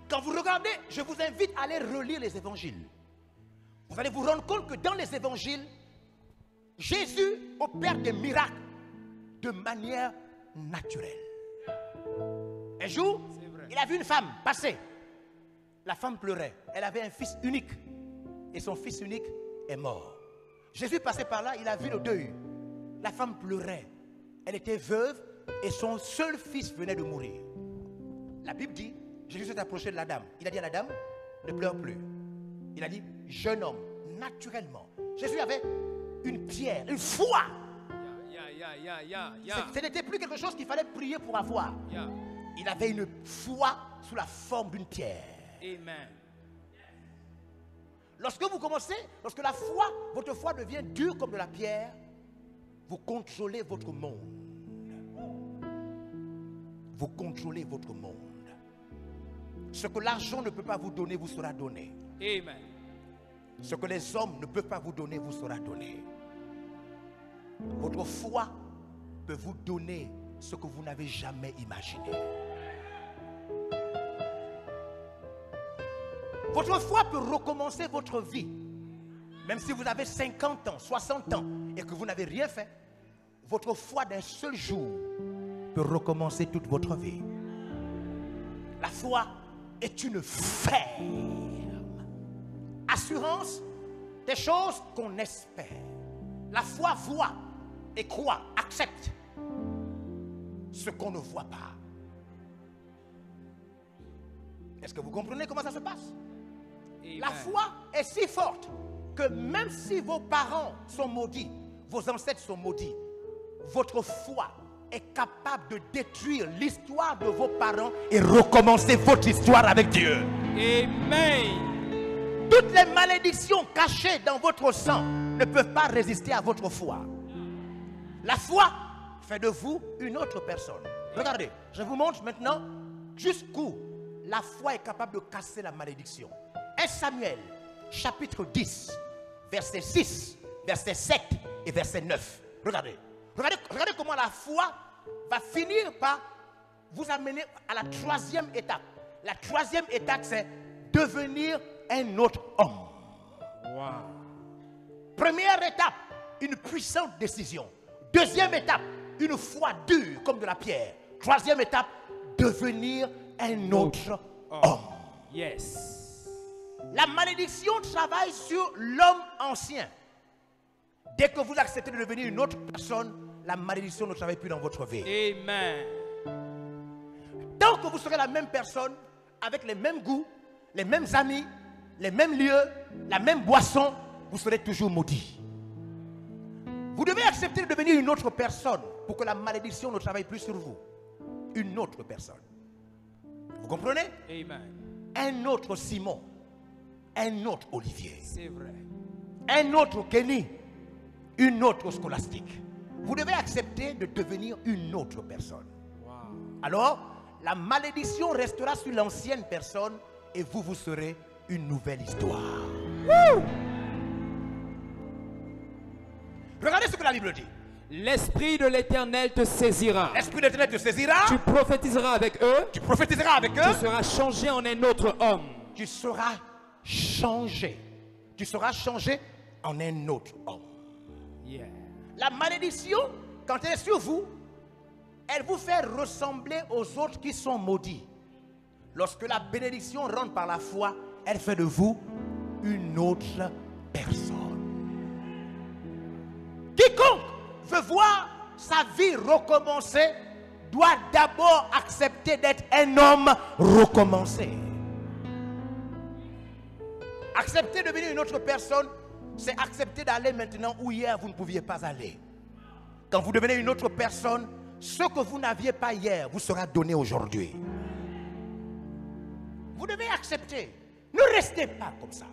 Quand vous regardez, je vous invite à aller relire les évangiles. Vous allez vous rendre compte que dans les évangiles, Jésus opère des miracles de manière naturelle. Un jour, il a vu une femme passer. La femme pleurait. Elle avait un fils unique. Et son fils unique est mort. Jésus passait par là, il a vu le deuil. La femme pleurait. Elle était veuve et son seul fils venait de mourir. La Bible dit, Jésus s'est approché de la dame. Il a dit à la dame, ne pleure plus. Il a dit, jeune homme, naturellement. Jésus avait une pierre, une foi. Ce n'était plus quelque chose qu'il fallait prier pour avoir. Il avait une foi sous la forme d'une pierre. Amen. Lorsque vous commencez, lorsque la foi, votre foi devient dure comme de la pierre, vous contrôlez votre monde. Vous contrôlez votre monde. Ce que l'argent ne peut pas vous donner, vous sera donné. Amen. Ce que les hommes ne peuvent pas vous donner, vous sera donné. Votre foi peut vous donner ce que vous n'avez jamais imaginé. Votre foi peut recommencer votre vie. Même si vous avez 50 ans, 60 ans et que vous n'avez rien fait, votre foi d'un seul jour peut recommencer toute votre vie. La foi est une ferme assurance des choses qu'on espère. La foi voit et croit, accepte ce qu'on ne voit pas. Est-ce que vous comprenez comment ça se passe? Amen. La foi est si forte que même si vos parents sont maudits, vos ancêtres sont maudits, votre foi est capable de détruire l'histoire de vos parents et recommencer votre histoire avec Dieu. Amen. Toutes les malédictions cachées dans votre sang ne peuvent pas résister à votre foi. La foi fait de vous une autre personne. Regardez, je vous montre maintenant jusqu'où la foi est capable de casser la malédiction. 1 Samuel, chapitre 10, verset 6, verset 7 et verset 9. Regardez. Regardez comment la foi va finir par vous amener à la troisième étape. La troisième étape, c'est devenir un autre homme. Wow. Première étape, une puissante décision. Deuxième étape, une foi dure comme de la pierre. Troisième étape, devenir un autre homme. Yes. La malédiction travaille sur l'homme ancien. Dès que vous acceptez de devenir une autre personne, la malédiction ne travaille plus dans votre vie. Amen. Tant que vous serez la même personne, avec les mêmes goûts, les mêmes amis, les mêmes lieux, la même boisson, vous serez toujours maudit. Vous devez accepter de devenir une autre personne pour que la malédiction ne travaille plus sur vous. Une autre personne. Vous comprenez? Amen. Un autre Simon. Un autre Olivier. C'est vrai. Un autre Kenny. Une autre scolastique. Vous devez accepter de devenir une autre personne. Wow. Alors, la malédiction restera sur l'ancienne personne et vous, vous serez une nouvelle histoire. Woo! Regardez ce que la Bible dit. L'Esprit de l'Éternel te saisira. L'Esprit de l'Éternel te saisira. Tu prophétiseras avec eux. Tu prophétiseras avec eux. Tu seras changé en un autre homme. Tu seras changé. Tu seras changé en un autre homme. Yeah. La malédiction, quand elle est sur vous, elle vous fait ressembler aux autres qui sont maudits. Lorsque la bénédiction rentre par la foi, elle fait de vous une autre personne. Quiconque veut voir sa vie recommencer doit d'abord accepter d'être un homme recommencé. Accepter de devenir une autre personne, c'est accepter d'aller maintenant où hier vous ne pouviez pas aller. Quand vous devenez une autre personne, ce que vous n'aviez pas hier vous sera donné aujourd'hui. Vous devez accepter. Ne restez pas comme ça.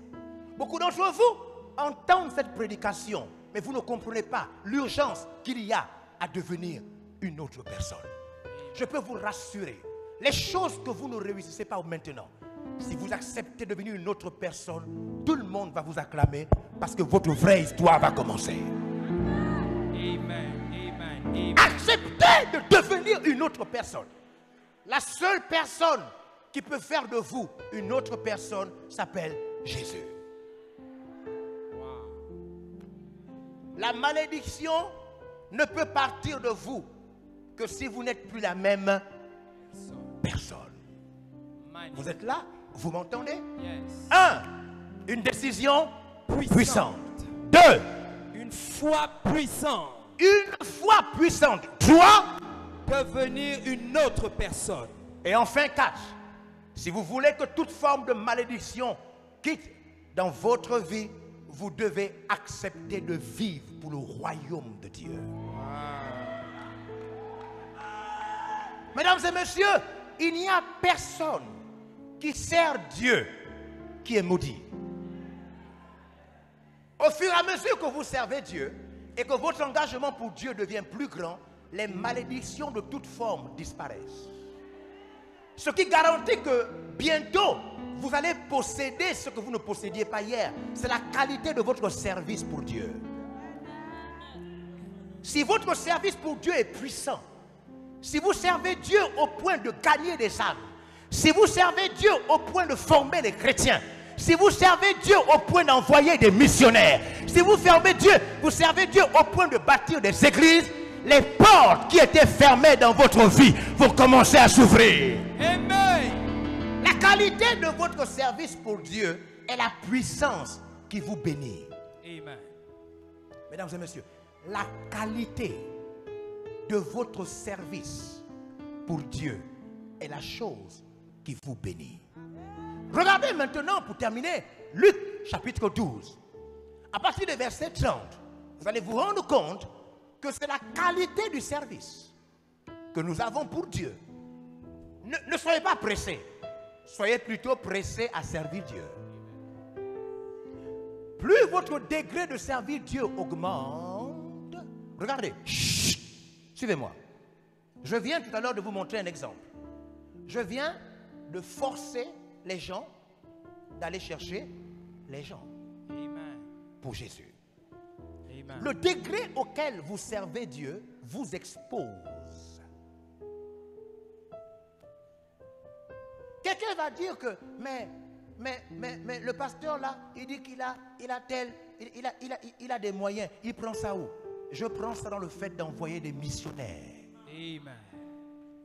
Beaucoup d'entre vous entendent cette prédication, mais vous ne comprenez pas l'urgence qu'il y a à devenir une autre personne. Je peux vous rassurer, les choses que vous ne réussissez pas maintenant, si vous acceptez de devenir une autre personne, tout le monde va vous acclamer parce que votre vraie histoire va commencer. Amen. Amen. Amen. Acceptez de devenir une autre personne. La seule personne qui peut faire de vous une autre personne s'appelle Jésus. La malédiction ne peut partir de vous que si vous n'êtes plus la même personne. Vous êtes là? Vous m'entendez? Yes. 1. Une décision puissante. 2. Une foi puissante. Une foi puissante doit Devenir une autre personne. Et enfin 4. Si vous voulez que toute forme de malédiction quitte dans votre vie, vous devez accepter de vivre pour le royaume de Dieu. Mesdames et messieurs, il n'y a personne qui sert Dieu qui est maudit. Au fur et à mesure que vous servez Dieu et que votre engagement pour Dieu devient plus grand, les malédictions de toute forme disparaissent. Ce qui garantit que bientôt, vous allez posséder ce que vous ne possédiez pas hier. C'est la qualité de votre service pour Dieu. Si votre service pour Dieu est puissant, si vous servez Dieu au point de gagner des âmes, si vous servez Dieu au point de former les chrétiens, si vous servez Dieu au point d'envoyer des missionnaires, si vous servez Dieu au point de bâtir des églises, les portes qui étaient fermées dans votre vie vont commencer à s'ouvrir. Amen. La qualité de votre service pour Dieu est la puissance qui vous bénit. Amen. Mesdames et messieurs, la qualité de votre service pour Dieu est la chose qui vous bénit. Regardez maintenant, pour terminer, Luc chapitre 12. À partir du verset 30, vous allez vous rendre compte que c'est la qualité du service que nous avons pour Dieu. Ne soyez pas pressés. Soyez plutôt pressés à servir Dieu. Plus votre degré de servir Dieu augmente, regardez, chut, suivez-moi. Je viens tout à l'heure de vous montrer un exemple. Je viens de forcer les gens d'aller chercher les gens. Amen. Pour Jésus. Amen. Le degré auquel vous servez Dieu vous expose. Quelqu'un va dire que, mais le pasteur là, il dit qu'il a des moyens. Il prend ça où? Je prends ça dans le fait d'envoyer des missionnaires. Amen.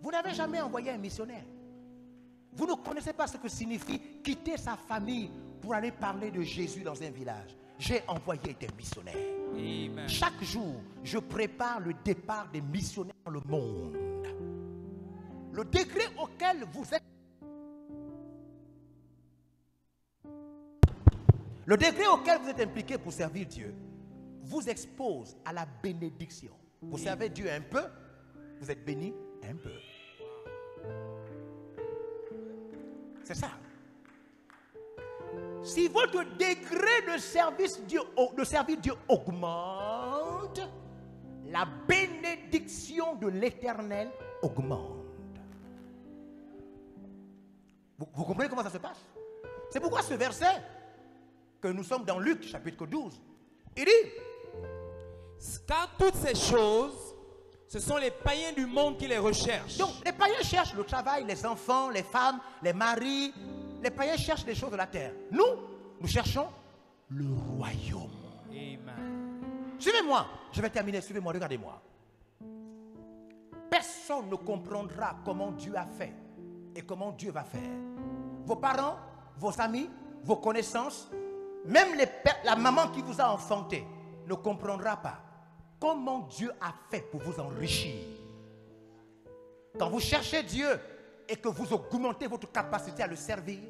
Vous n'avez jamais envoyé un missionnaire. Vous ne connaissez pas ce que signifie quitter sa famille pour aller parler de Jésus dans un village. J'ai envoyé des missionnaires. Amen. Chaque jour, je prépare le départ des missionnaires dans le monde. Le degré auquel vous êtes... Le degré auquel vous êtes impliqué pour servir Dieu vous expose à la bénédiction. Vous servez Dieu un peu, vous êtes béni un peu. C'est ça. Si votre degré de servir Dieu augmente, la bénédiction de l'Éternel augmente. Vous comprenez comment ça se passe? C'est pourquoi ce verset, que nous sommes dans Luc chapitre 12, il dit, car toutes ces choses, ce sont les païens du monde qui les recherchent. Donc les païens cherchent le travail, les enfants, les femmes, les maris. Les païens cherchent les choses de la terre. Nous cherchons le royaume. Amen. Suivez-moi, je vais terminer, suivez-moi, regardez-moi. Personne ne comprendra comment Dieu a fait et comment Dieu va faire. Vos parents, vos amis, vos connaissances, même la maman qui vous a enfanté ne comprendra pas comment Dieu a fait pour vous enrichir. Quand vous cherchez Dieu et que vous augmentez votre capacité à le servir,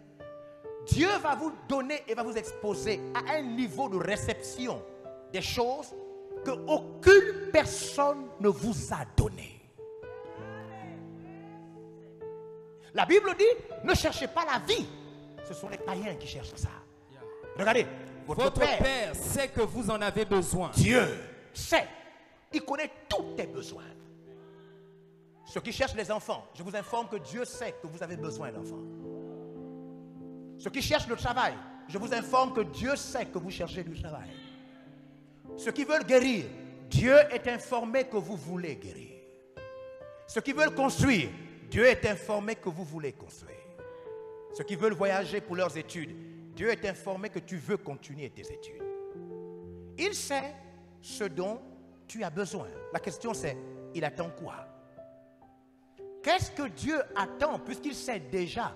Dieu va vous donner et va vous exposer à un niveau de réception des choses qu'aucune personne ne vous a donné. La Bible dit, ne cherchez pas la vie. Ce sont les païens qui cherchent ça. Regardez, votre Père sait que vous en avez besoin. Dieu sait. Il connaît tous tes besoins. Ceux qui cherchent les enfants, je vous informe que Dieu sait que vous avez besoin d'enfants. Ceux qui cherchent le travail, je vous informe que Dieu sait que vous cherchez du travail. Ceux qui veulent guérir, Dieu est informé que vous voulez guérir. Ceux qui veulent construire, Dieu est informé que vous voulez construire. Ceux qui veulent voyager pour leurs études, Dieu est informé que tu veux continuer tes études. Il sait ce dont tu as besoin. La question c'est, il attend quoi? Qu'est-ce que Dieu attend puisqu'il sait déjà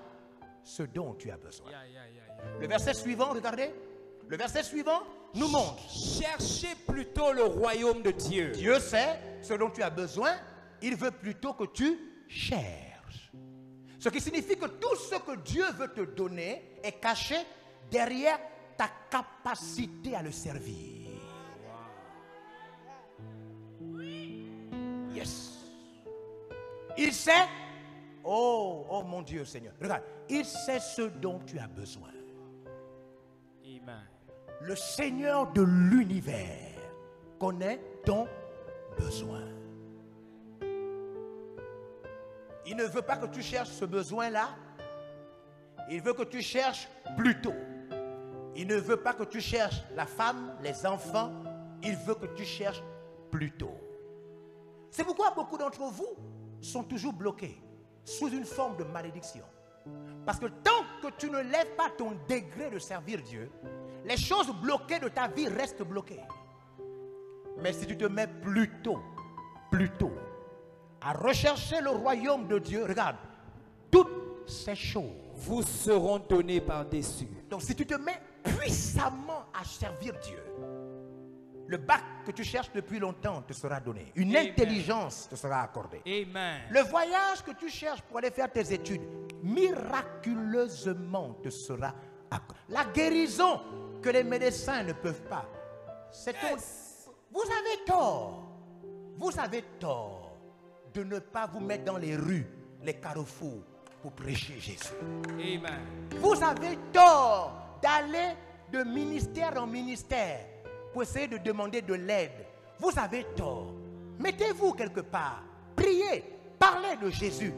ce dont tu as besoin. Yeah, yeah, yeah, yeah. Le verset suivant, regardez. Le verset suivant nous montre. Cherchez plutôt le royaume de Dieu. Dieu sait ce dont tu as besoin. Il veut plutôt que tu cherches. Ce qui signifie que tout ce que Dieu veut te donner est caché derrière ta capacité à le servir. Yes. Il sait. Oh mon Dieu Seigneur. Regarde. Il sait ce dont tu as besoin. Amen. Le Seigneur de l'univers connaît ton besoin. Il ne veut pas que tu cherches ce besoin-là. Il veut que tu cherches plus tôt. Il ne veut pas que tu cherches la femme, les enfants. Il veut que tu cherches plus tôt. C'est pourquoi beaucoup d'entre vous sont toujours bloqués sous une forme de malédiction. Parce que tant que tu ne lèves pas ton degré de servir Dieu, les choses bloquées de ta vie restent bloquées. Mais si tu te mets plus tôt, à rechercher le royaume de Dieu, regarde, toutes ces choses vous seront données par-dessus. Donc si tu te mets puissamment à servir Dieu, le bac que tu cherches depuis longtemps te sera donné. Une Amen. Intelligence te sera accordée. Amen. Le voyage que tu cherches pour aller faire tes études, miraculeusement te sera accordé. La guérison que les médecins ne peuvent pas. C'est Vous avez tort. Vous avez tort de ne pas vous mettre dans les rues, les carrefours pour prêcher Jésus. Amen. Vous avez tort d'aller de ministère en ministère pour essayer de demander de l'aide. Vous avez tort. Mettez-vous quelque part. Priez. Parlez de Jésus.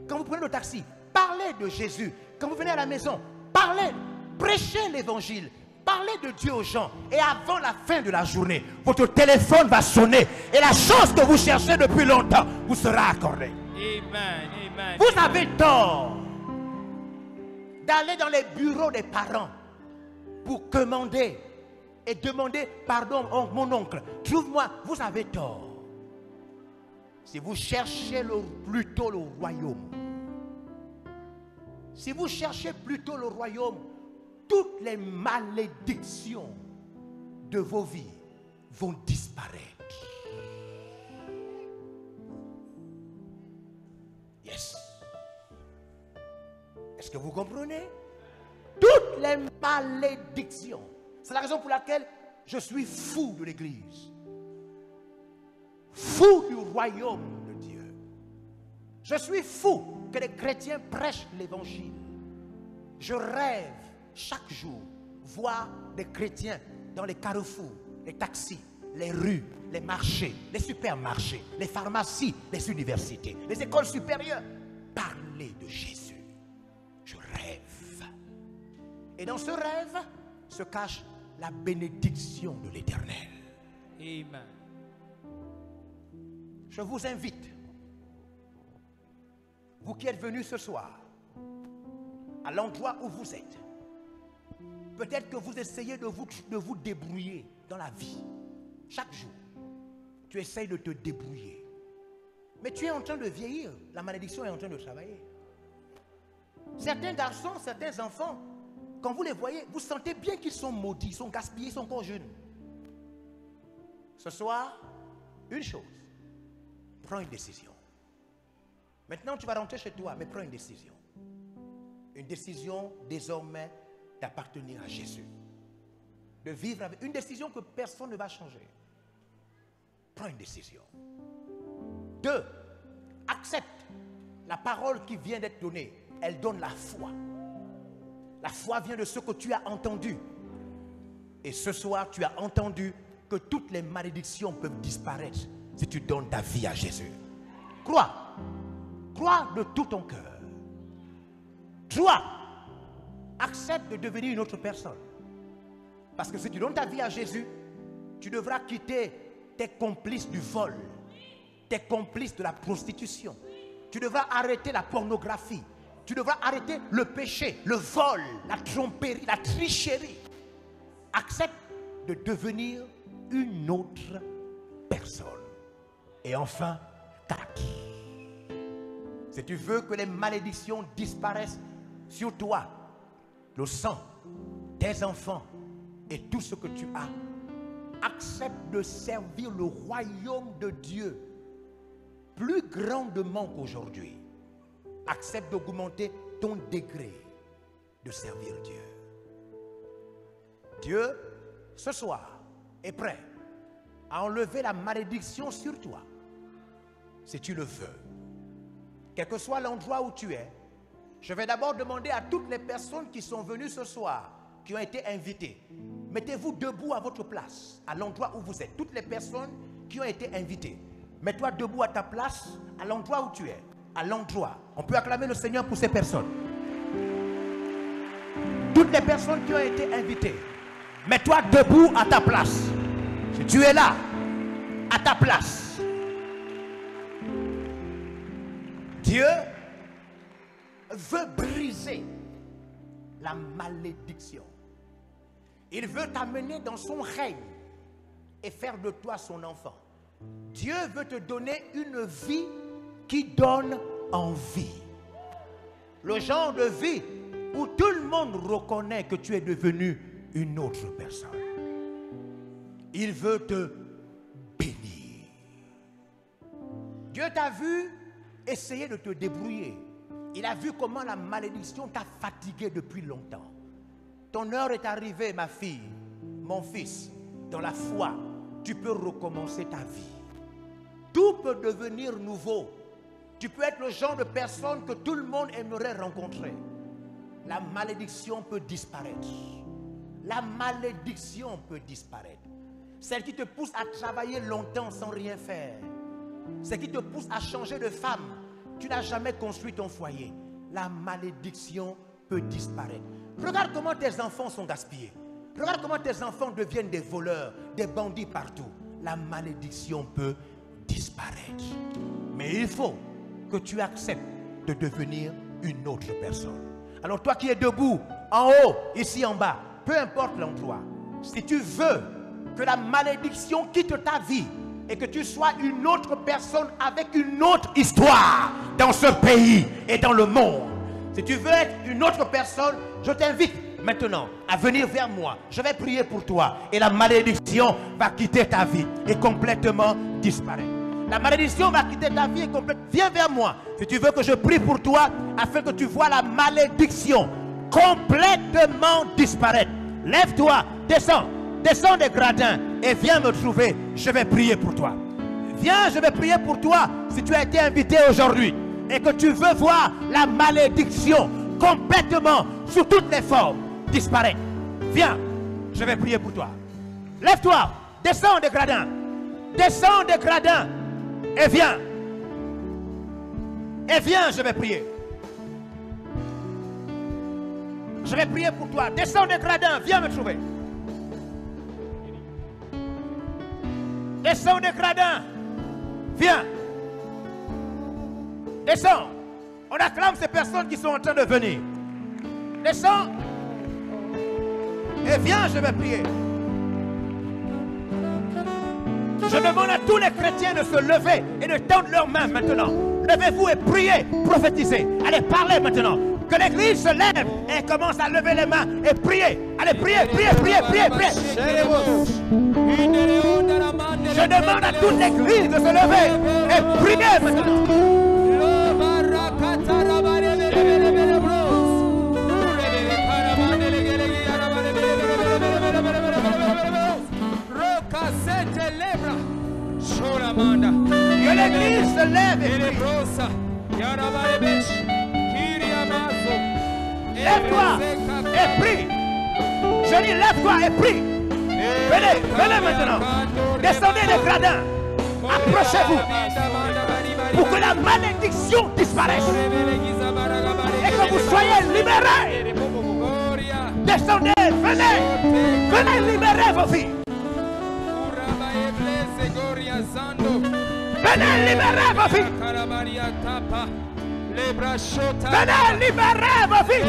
Quand vous prenez le taxi, parlez de Jésus. Quand vous venez à la maison, parlez. Prêchez l'évangile. Parlez de Dieu aux gens. Et avant la fin de la journée, votre téléphone va sonner. Et la chose que vous cherchez depuis longtemps vous sera accordée. Amen. Amen. Vous avez tort d'aller dans les bureaux des parents pour commander et demander pardon, mon oncle, trouve-moi. Vous avez tort. Si vous cherchez plutôt le royaume, si vous cherchez plutôt le royaume, toutes les malédictions de vos vies vont disparaître. Yes. Est-ce que vous comprenez? Toutes les malédictions. C'est la raison pour laquelle je suis fou de l'Église. Fou du royaume de Dieu. Je suis fou que les chrétiens prêchent l'évangile. Je rêve chaque jour voir des chrétiens dans les carrefours, les taxis, les rues, les marchés, les supermarchés, les pharmacies, les universités, les écoles supérieures. Parler de Jésus. Je rêve. Et dans ce rêve se cache la bénédiction de l'Éternel. Amen. Je vous invite, vous qui êtes venus ce soir, à l'endroit où vous êtes. Peut-être que vous essayez de vous débrouiller dans la vie. Chaque jour, tu essayes de te débrouiller. Mais tu es en train de vieillir. La malédiction est en train de travailler. Certains garçons, certains enfants, quand vous les voyez, vous sentez bien qu'ils sont maudits, ils sont gaspillés, ils sont encore jeunes. Ce soir, une chose. Prends une décision. Maintenant, tu vas rentrer chez toi, mais prends une décision. Une décision désormais d'appartenir à Jésus. De vivre avec une décision que personne ne va changer. Prends une décision. 2. Accepte la parole qui vient d'être donnée. Elle donne la foi. La foi vient de ce que tu as entendu. Et ce soir, tu as entendu que toutes les malédictions peuvent disparaître si tu donnes ta vie à Jésus. Crois. Crois de tout ton cœur. Crois. Accepte de devenir une autre personne. Parce que si tu donnes ta vie à Jésus, tu devras quitter tes complices du vol, tes complices de la prostitution. Tu devras arrêter la pornographie. Tu devras arrêter le péché, le vol, la tromperie, la tricherie. Accepte de devenir une autre personne. Et enfin, 4. Si tu veux que les malédictions disparaissent, sur toi, le sang, tes enfants et tout ce que tu as. Accepte de servir le royaume de Dieu plus grandement qu'aujourd'hui. Accepte d'augmenter ton degré de servir Dieu. Dieu, ce soir, est prêt à enlever la malédiction sur toi, si tu le veux. Quel que soit l'endroit où tu es, je vais d'abord demander à toutes les personnes qui sont venues ce soir, qui ont été invitées, mettez-vous debout à votre place, à l'endroit où vous êtes. Toutes les personnes qui ont été invitées, mets-toi debout à ta place, à l'endroit où tu es, à l'endroit. On peut acclamer le Seigneur pour ces personnes. Toutes les personnes qui ont été invitées, mets-toi debout à ta place. Si tu es là, à ta place. Dieu veut briser la malédiction. Il veut t'amener dans son règne et faire de toi son enfant. Dieu veut te donner une vie qui donne envie. Le genre de vie où tout le monde reconnaît que tu es devenu une autre personne. Il veut te bénir. Dieu t'a vu essayer de te débrouiller. Il a vu comment la malédiction t'a fatigué depuis longtemps. Ton heure est arrivée, ma fille, mon fils. Dans la foi, tu peux recommencer ta vie. Tout peut devenir nouveau. Tu peux être le genre de personne que tout le monde aimerait rencontrer. La malédiction peut disparaître. La malédiction peut disparaître. Celle qui te pousse à travailler longtemps sans rien faire. Celle qui te pousse à changer de femme. Tu n'as jamais construit ton foyer. La malédiction peut disparaître. Regarde comment tes enfants sont gaspillés. Regarde comment tes enfants deviennent des voleurs, des bandits partout. La malédiction peut disparaître. Mais il faut que tu acceptes de devenir une autre personne. Alors toi qui es debout, en haut, ici en bas, peu importe l'endroit, si tu veux que la malédiction quitte ta vie et que tu sois une autre personne avec une autre histoire dans ce pays et dans le monde, si tu veux être une autre personne, je t'invite maintenant à venir vers moi. Je vais prier pour toi et la malédiction va quitter ta vie et complètement disparaître. La malédiction va quitter ta vie et complètement. Viens vers moi si tu veux que je prie pour toi afin que tu vois la malédiction complètement disparaître. Lève-toi, descends des gradins et viens me trouver. Je vais prier pour toi. Viens, je vais prier pour toi si tu as été invité aujourd'hui et que tu veux voir la malédiction complètement sous toutes les formes disparaître. Viens, je vais prier pour toi. Lève-toi, descends des gradins. Descends des gradins et viens. Et viens, je vais prier. Je vais prier pour toi. Descends des gradins, viens me trouver. Descends des gradins. Viens. Descends. On acclame ces personnes qui sont en train de venir. Descends. Et viens, je vais prier. Je demande à tous les chrétiens de se lever et de tendre leurs mains maintenant. Levez-vous et priez, prophétisez. Allez, parlez maintenant. Que l'église se lève et commence à lever les mains et prier. Allez, priez, priez, priez, priez, priez. Je demande à toute l'église de se lever et prier maintenant. Que l'église se lève et prie. Lève-toi et prie. Je dis lève-toi et prie. Venez, venez maintenant. Descendez les gradins. Approchez-vous pour que la malédiction disparaisse et que vous soyez libérés. Descendez, venez. Venez libérer vos vies. Venez libérer vos vies. Venez libérer vos vies.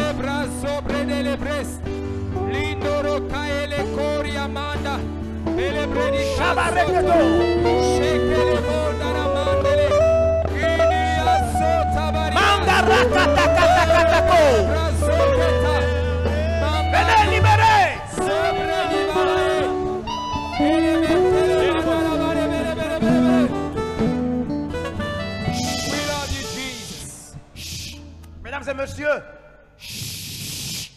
Mesdames et messieurs, chut,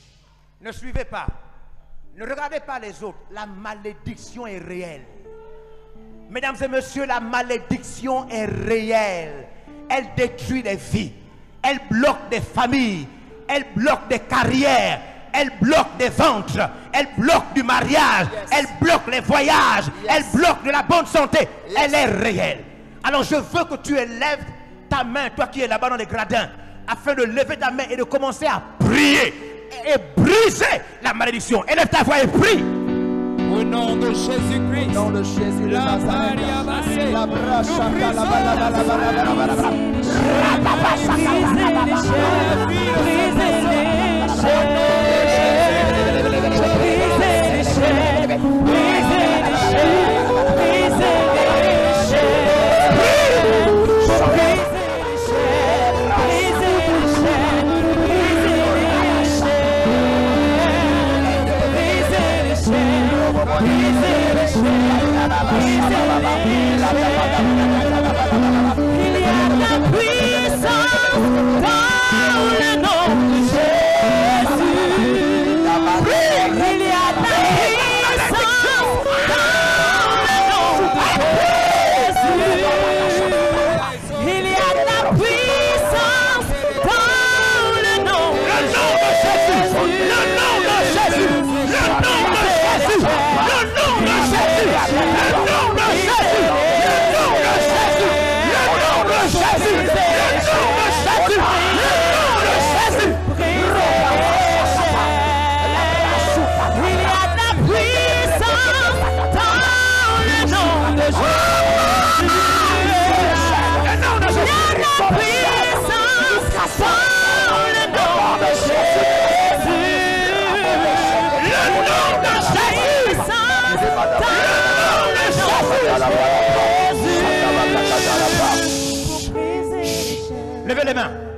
ne suivez pas. Ne regardez pas les autres. La malédiction est réelle. Mesdames et messieurs, la malédiction est réelle. Elle détruit les vies. Elle bloque des familles. Elle bloque des carrières. Elle bloque des ventres. Elle bloque du mariage. Elle bloque les voyages. Elle bloque de la bonne santé. Elle est réelle. Alors je veux que tu élèves ta main, toi qui es là-bas dans les gradins, afin de lever ta main et de commencer à prier et briser la malédiction. Élève ta voix et prie. Au nom de Jésus-Christ. Au nom de Jésus de Nazareth. La brachaka, la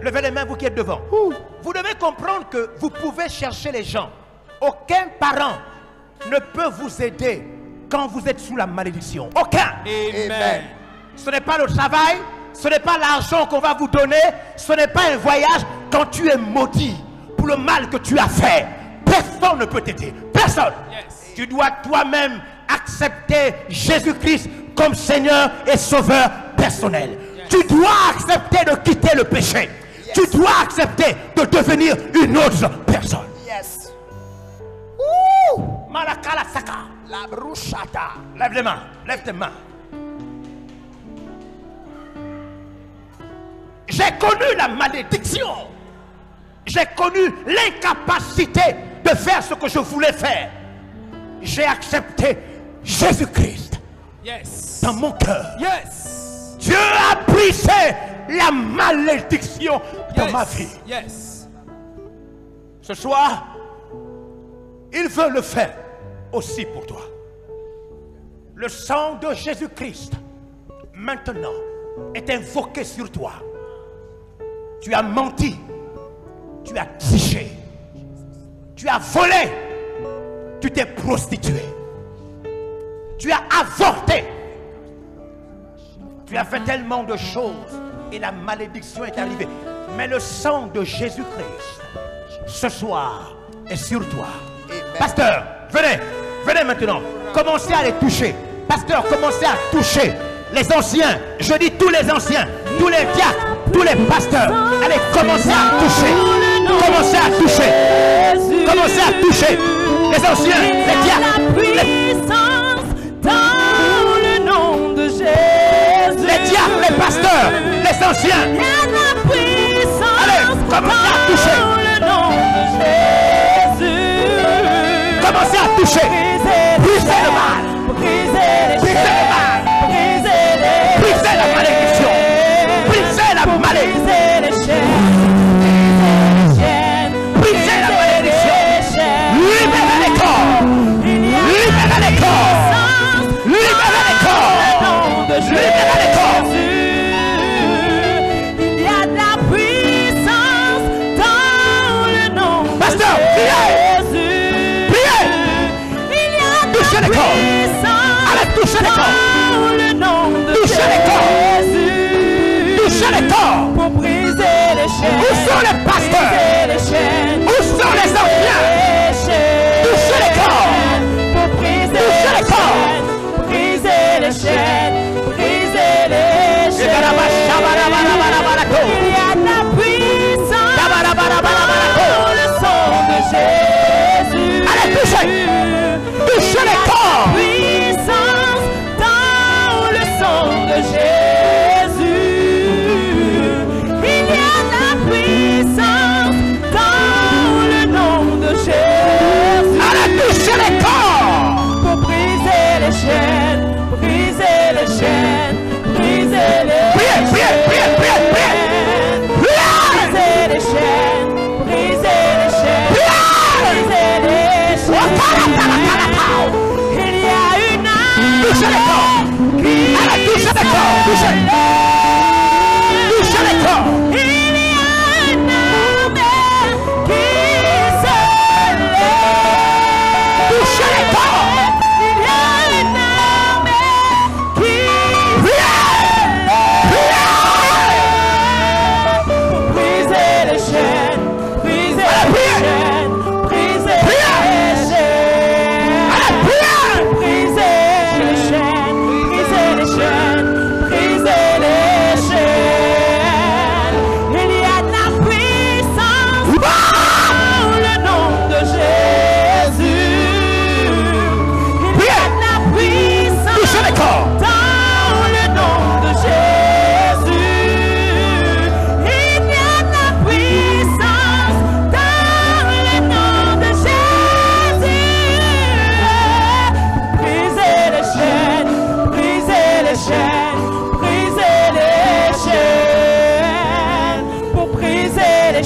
Levez les mains, vous qui êtes devant. Vous devez comprendre que vous pouvez chercher les gens. Aucun parent ne peut vous aider quand vous êtes sous la malédiction. Aucun. Amen. Ce n'est pas le travail, ce n'est pas l'argent qu'on va vous donner, ce n'est pas un voyage. Quand tu es maudit pour le mal que tu as fait, personne ne peut t'aider. Personne. Yes. Tu dois toi-même accepter Jésus-Christ comme Seigneur et Sauveur personnel. Yes. Tu dois accepter de quitter le péché. Yes. Tu dois accepter de devenir une autre personne. Yes. Malakala Saka. La bruchata. Lève les mains. Lève tes mains. J'ai connu la malédiction. J'ai connu l'incapacité de faire ce que je voulais faire. J'ai accepté Jésus-Christ dans mon cœur. Yes. Dieu a brisé la malédiction dans ma vie. Yes. Ce soir, il veut le faire aussi pour toi. Le sang de Jésus-Christ maintenant est invoqué sur toi. Tu as menti, tu as triché, tu as volé, tu t'es prostitué, tu as avorté, tu as fait tellement de choses et la malédiction est arrivée. Mais le sang de Jésus-Christ ce soir est sur toi. Amen. Pasteur, venez maintenant, commencez à les toucher. Pasteur, commencez à toucher les anciens, je dis tous les anciens, tous les diacres, tous les pasteurs. Allez, commencez à toucher. Commencez à toucher. Commencez à toucher les anciens, les diacres. Dans le nom de Jésus. Les diacres, les pasteurs, les anciens. Allez, commencez à toucher. Commencez à toucher. Brisez le mal. Brisez le mal. Brisez la malédiction. Brisez la malédiction. Brisez la malédiction. Libérez les corps. Libérez les corps. Libérez les corps. Libérez les corps. Il y a de la puissance dans le nom de Pasteur, priez. Jésus. Priez. Il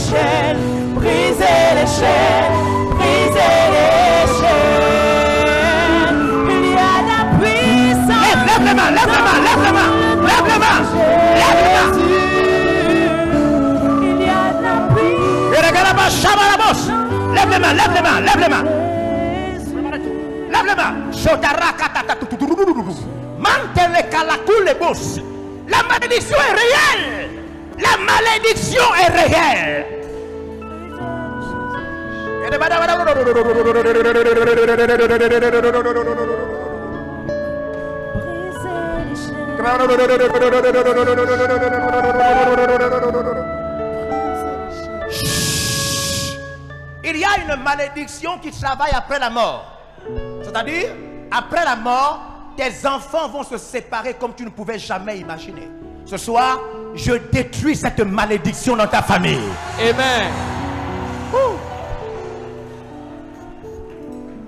chaînes, briser les chaînes, briser les chaînes. Il y a la puissance. Lève les mains, lève les mains, lève les mains, lève les mains, lève les mains. Il y a la puissance. Lève les mains, lève les mains, lève les mains. Lève les mains. La malédiction est réelle. La malédiction est réelle. Il y a une malédiction qui travaille après la mort. C'est-à-dire, après la mort, tes enfants vont se séparer comme tu ne pouvais jamais imaginer. Ce soir, je détruis cette malédiction dans ta famille. Amen.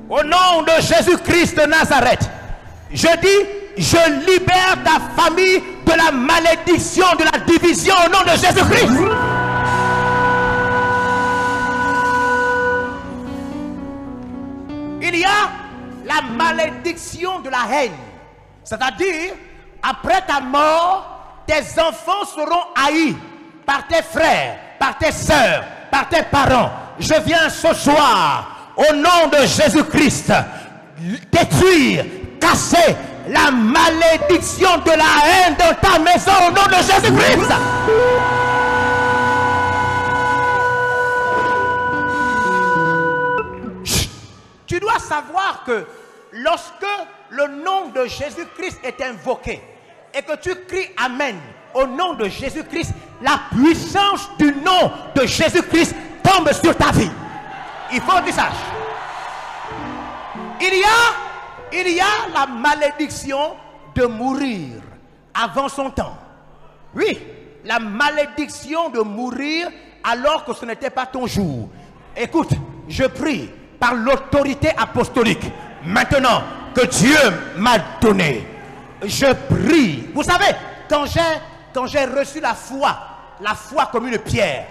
Au nom de Jésus-Christ de Nazareth, je dis, je libère ta famille de la malédiction de la division au nom de Jésus-Christ. Il y a la malédiction de la haine. C'est-à-dire, après ta mort, tes enfants seront haïs par tes frères, par tes sœurs, par tes parents. Je viens ce soir, au nom de Jésus-Christ, détruire, casser la malédiction de la haine dans ta maison au nom de Jésus-Christ. Tu dois savoir que lorsque le nom de Jésus-Christ est invoqué et que tu cries Amen au nom de Jésus-Christ, la puissance du nom de Jésus-Christ tombe sur ta vie. Il faut que tu saches. Il y a la malédiction de mourir avant son temps. Oui, la malédiction de mourir alors que ce n'était pas ton jour. Écoute, je prie par l'autorité apostolique, maintenant que Dieu m'a donné, je prie. Vous savez, quand j'ai reçu la foi comme une pierre,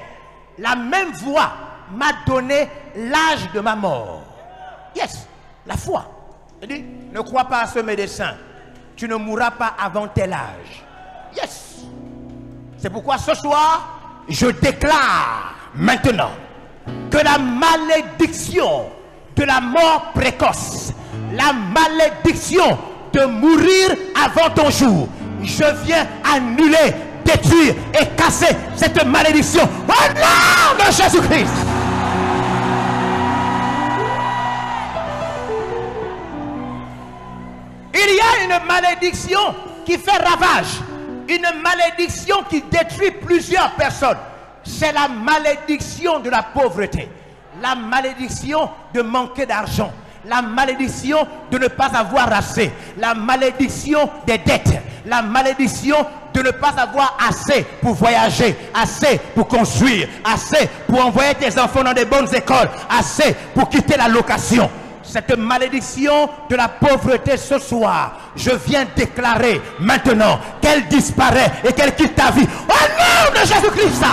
la même voix m'a donné l'âge de ma mort. Yes, la foi. Il dit, ne crois pas à ce médecin, tu ne mourras pas avant tel âge. Yes. C'est pourquoi ce soir, je déclare maintenant que la malédiction de la mort précoce, la malédiction de mourir avant ton jour, je viens annuler, détruire et casser cette malédiction au nom de Jésus-Christ. Il y a une malédiction qui fait ravage, une malédiction qui détruit plusieurs personnes. C'est la malédiction de la pauvreté, la malédiction de manquer d'argent, la malédiction de ne pas avoir assez, la malédiction des dettes, la malédiction de ne pas avoir assez pour voyager, assez pour construire, assez pour envoyer tes enfants dans des bonnes écoles, assez pour quitter la location. Cette malédiction de la pauvreté ce soir, je viens déclarer maintenant qu'elle disparaît et qu'elle quitte ta vie. Au nom de Jésus-Christ.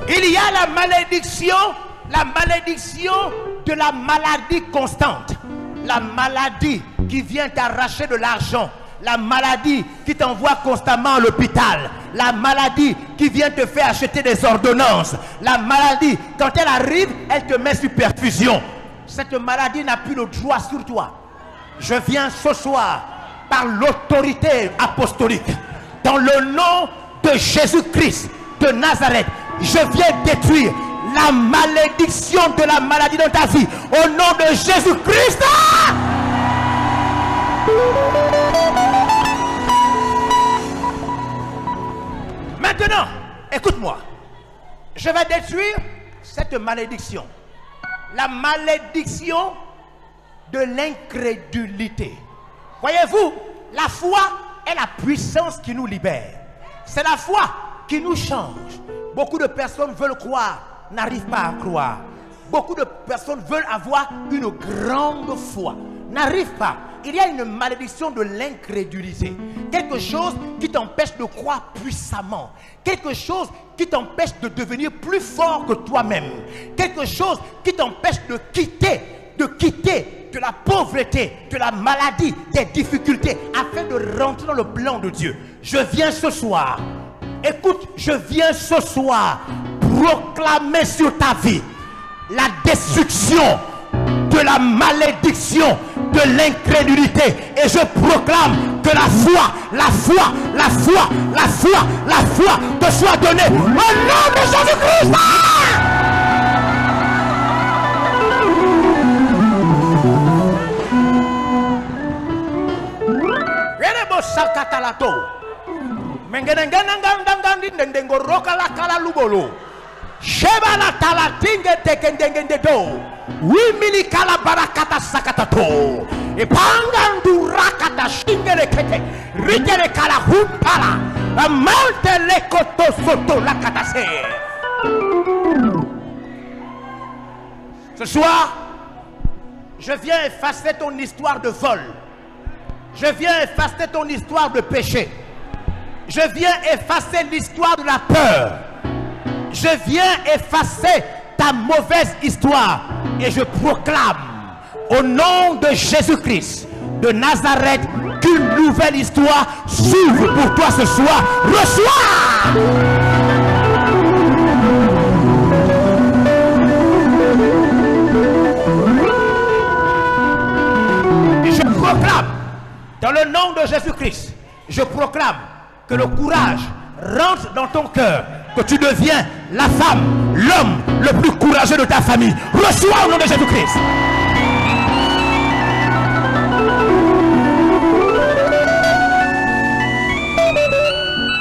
Il y a la malédiction de la maladie constante. La maladie qui vient t'arracher de l'argent. La maladie qui t'envoie constamment à l'hôpital. La maladie qui vient te faire acheter des ordonnances. La maladie, quand elle arrive, elle te met sur perfusion. Cette maladie n'a plus le droit sur toi. Je viens ce soir, par l'autorité apostolique, dans le nom de Jésus-Christ de Nazareth, je viens détruire la malédiction de la maladie dans ta vie. Au nom de Jésus-Christ. Maintenant, écoute-moi. Je vais détruire cette malédiction. La malédiction de l'incrédulité. Voyez-vous, la foi est la puissance qui nous libère. C'est la foi qui nous change. Beaucoup de personnes veulent croire, n'arrivent pas à croire. Beaucoup de personnes veulent avoir une grande foi, n'arrivent pas. il y a une malédiction de l'incrédulité. Quelque chose qui t'empêche de croire puissamment. Quelque chose qui t'empêche de devenir plus fort que toi-même. Quelque chose qui t'empêche de quitter de la pauvreté, de la maladie, des difficultés, afin de rentrer dans le plan de Dieu. Je viens ce soir, écoute, je viens ce soir proclamer sur ta vie la destruction de la malédiction de l'incrédulité, et je proclame que la foi te soit donnée au nom de Jésus-Christ. Sakatalato mengenenganangandangandi ndengoroka la kala lubolo sheba la talatinge tekendengendedo wimili kala barakata sakatato e pangandu rakata shingere kete rigere kala humpala amalte le koto soto la katase. Ce soir, je viens effacer ton histoire de vol. Je viens effacer ton histoire de péché. Je viens effacer l'histoire de la peur. Je viens effacer ta mauvaise histoire. Et je proclame au nom de Jésus-Christ de Nazareth qu'une nouvelle histoire s'ouvre pour toi ce soir. Reçois! Et je proclame dans le nom de Jésus-Christ, je proclame que le courage rentre dans ton cœur, que tu deviens la femme, l'homme le plus courageux de ta famille. Reçois au nom de Jésus-Christ.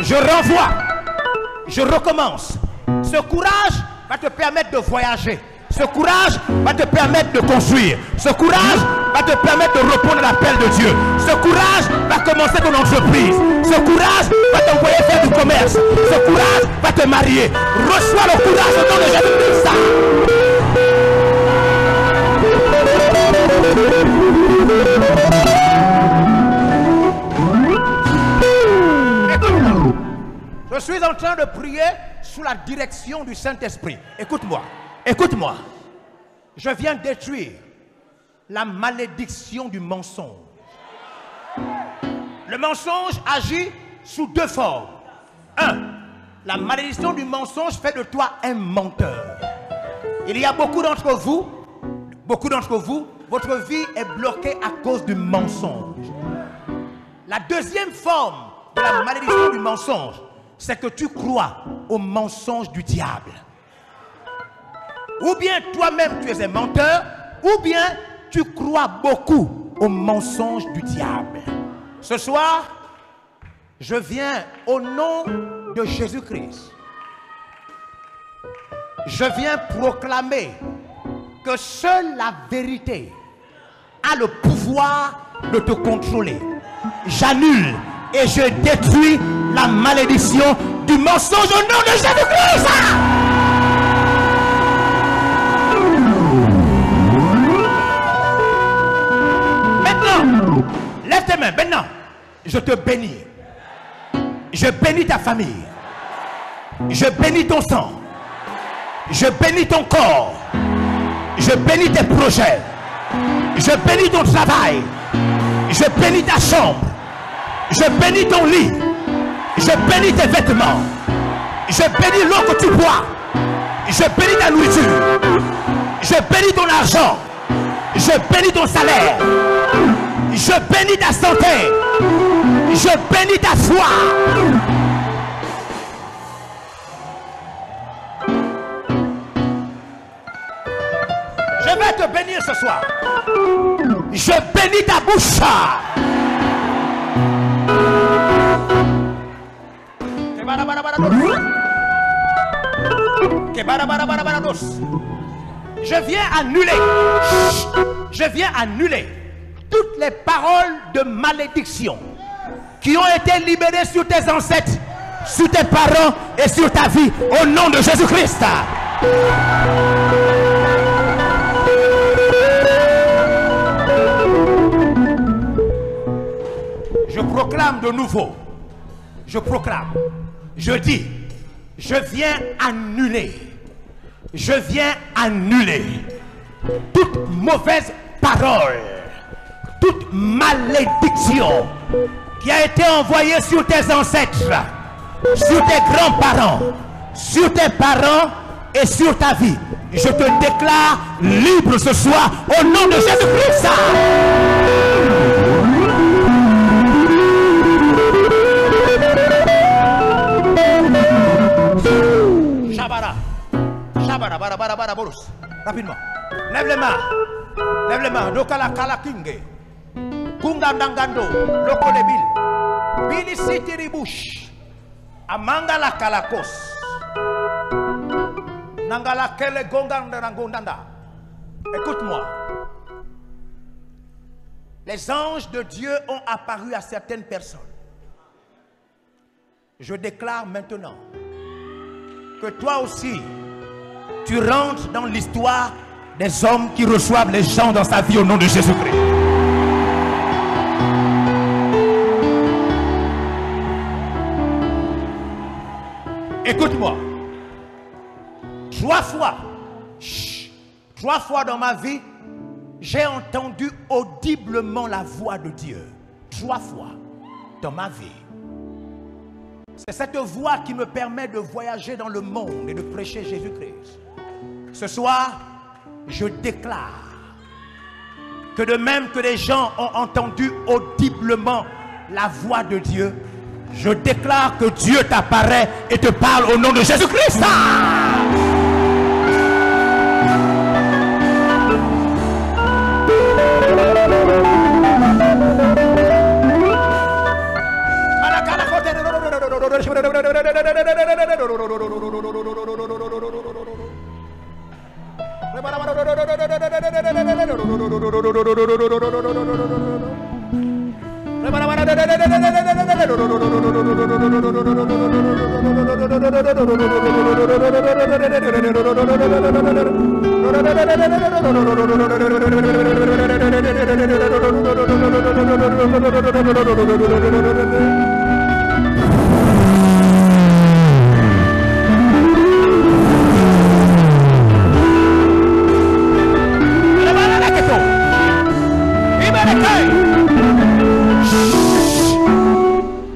Je renvoie, je recommence. Ce courage va te permettre de voyager. Ce courage va te permettre de construire. Ce courage va te permettre de répondre à l'appel de Dieu. Ce courage va commencer ton entreprise. Ce courage va t'envoyer faire du commerce. Ce courage va te marier. Reçois le courage au nom de Jésus-Christ. Écoute-moi. Je suis en train de prier sous la direction du Saint-Esprit. Écoute-moi. Écoute-moi, je viens détruire la malédiction du mensonge. Le mensonge agit sous deux formes. Un, la malédiction du mensonge fait de toi un menteur. Il y a beaucoup d'entre vous, votre vie est bloquée à cause du mensonge. La deuxième forme de la malédiction du mensonge, c'est que tu crois au mensonge du diable. Ou bien toi-même tu es un menteur, ou bien tu crois beaucoup au mensonge du diable. Ce soir, je viens au nom de Jésus-Christ. Je viens proclamer que seule la vérité a le pouvoir de te contrôler. J'annule et je détruis la malédiction du mensonge au nom de Jésus-Christ. Lève tes mains. Maintenant, je te bénis. Je bénis ta famille. Je bénis ton sang. Je bénis ton corps. Je bénis tes projets. Je bénis ton travail. Je bénis ta chambre. Je bénis ton lit. Je bénis tes vêtements. Je bénis l'eau que tu bois. Je bénis ta nourriture. Je bénis ton argent. Je bénis ton salaire. Je bénis ta santé. Je bénis ta foi. Je vais te bénir ce soir. Je bénis ta bouche. Je viens annuler toutes les paroles de malédiction qui ont été libérées sur tes ancêtres, sur tes parents et sur ta vie au nom de Jésus-Christ. proclame de nouveau. Je proclame. Je dis, je viens annuler. Je viens annuler toute mauvaise parole, toute malédiction qui a été envoyée sur tes ancêtres, sur tes grands-parents, sur tes parents et sur ta vie. Je te déclare libre ce soir au nom de Jésus-Christ. Shabara. Shabara, bara, bara, bara, borus. Rapidement. Lève les mains. Lève les mains. Dokala kala kinge. Kunga ndangando. Loko lebil. Bili siti ribush. Amanga la kalakos. Nangala kele gonganda nangondanda. Écoute-moi. Les anges de Dieu ont apparu à certaines personnes. Je déclare maintenant que toi aussi, tu rentres dans l'histoire des hommes qui reçoivent les gens dans sa vie au nom de Jésus-Christ. Écoute-moi. 3 fois dans ma vie, j'ai entendu audiblement la voix de Dieu. 3 fois dans ma vie. C'est cette voix qui me permet de voyager dans le monde et de prêcher Jésus-Christ. Ce soir, je déclare que de même que les gens ont entendu audiblement la voix de Dieu, je déclare que Dieu t'apparaît et te parle au nom de Jésus-Christ.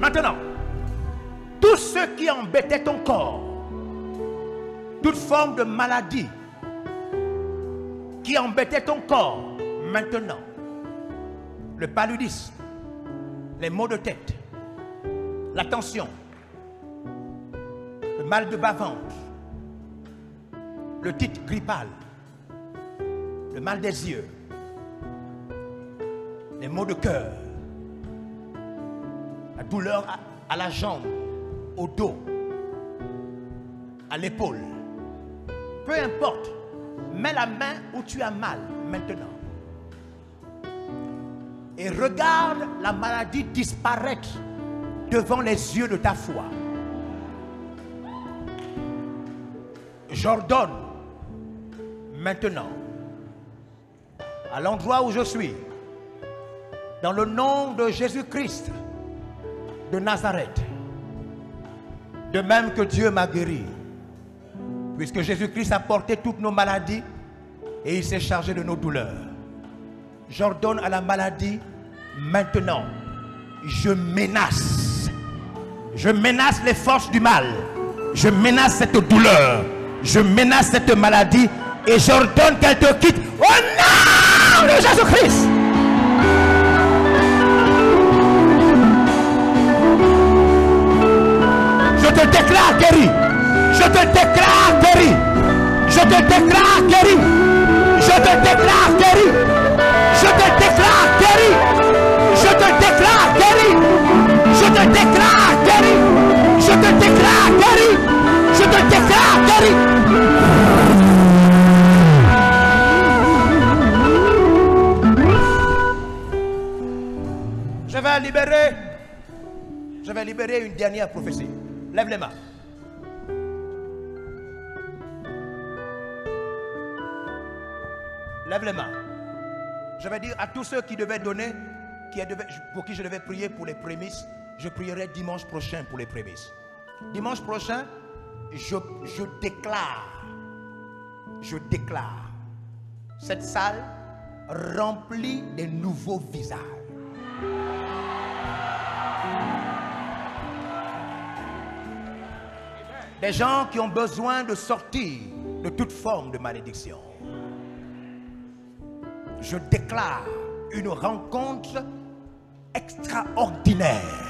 Maintenant, tout ce qui embêtait ton corps, toute forme de maladie qui embêtait ton corps, maintenant, le paludisme, les maux de tête, la tension, le mal de bas-ventre, le titre grippal, le mal des yeux, les maux de cœur, la douleur à la jambe, au dos, à l'épaule. Peu importe, mets la main où tu as mal maintenant. Et regarde la maladie disparaître devant les yeux de ta foi. J'ordonne maintenant, à l'endroit où je suis, dans le nom de Jésus-Christ de Nazareth, de même que Dieu m'a guéri, puisque Jésus-Christ a porté toutes nos maladies et il s'est chargé de nos douleurs. J'ordonne à la maladie maintenant, je menace les forces du mal, je menace cette douleur, je menace cette maladie et j'ordonne qu'elle te quitte au nom de Jésus-Christ. Je te déclare guéri. Je te déclare guéri. Je te déclare guéri. Je te déclare guéri. Je te déclare guéri. Je te déclare guéri. Je te déclare guéri. Je te déclare guéri. Je te déclare guéri. Je vais libérer une dernière prophétie. Lève les mains. Lève les mains. Je vais dire à tous ceux qui devaient donner, pour qui je devais prier pour les prémices, Je prierai dimanche prochain pour les prémices. Dimanche prochain, je déclare cette salle remplie de nouveaux visages. Des gens qui ont besoin de sortir de toute forme de malédiction. Je déclare une rencontre extraordinaire.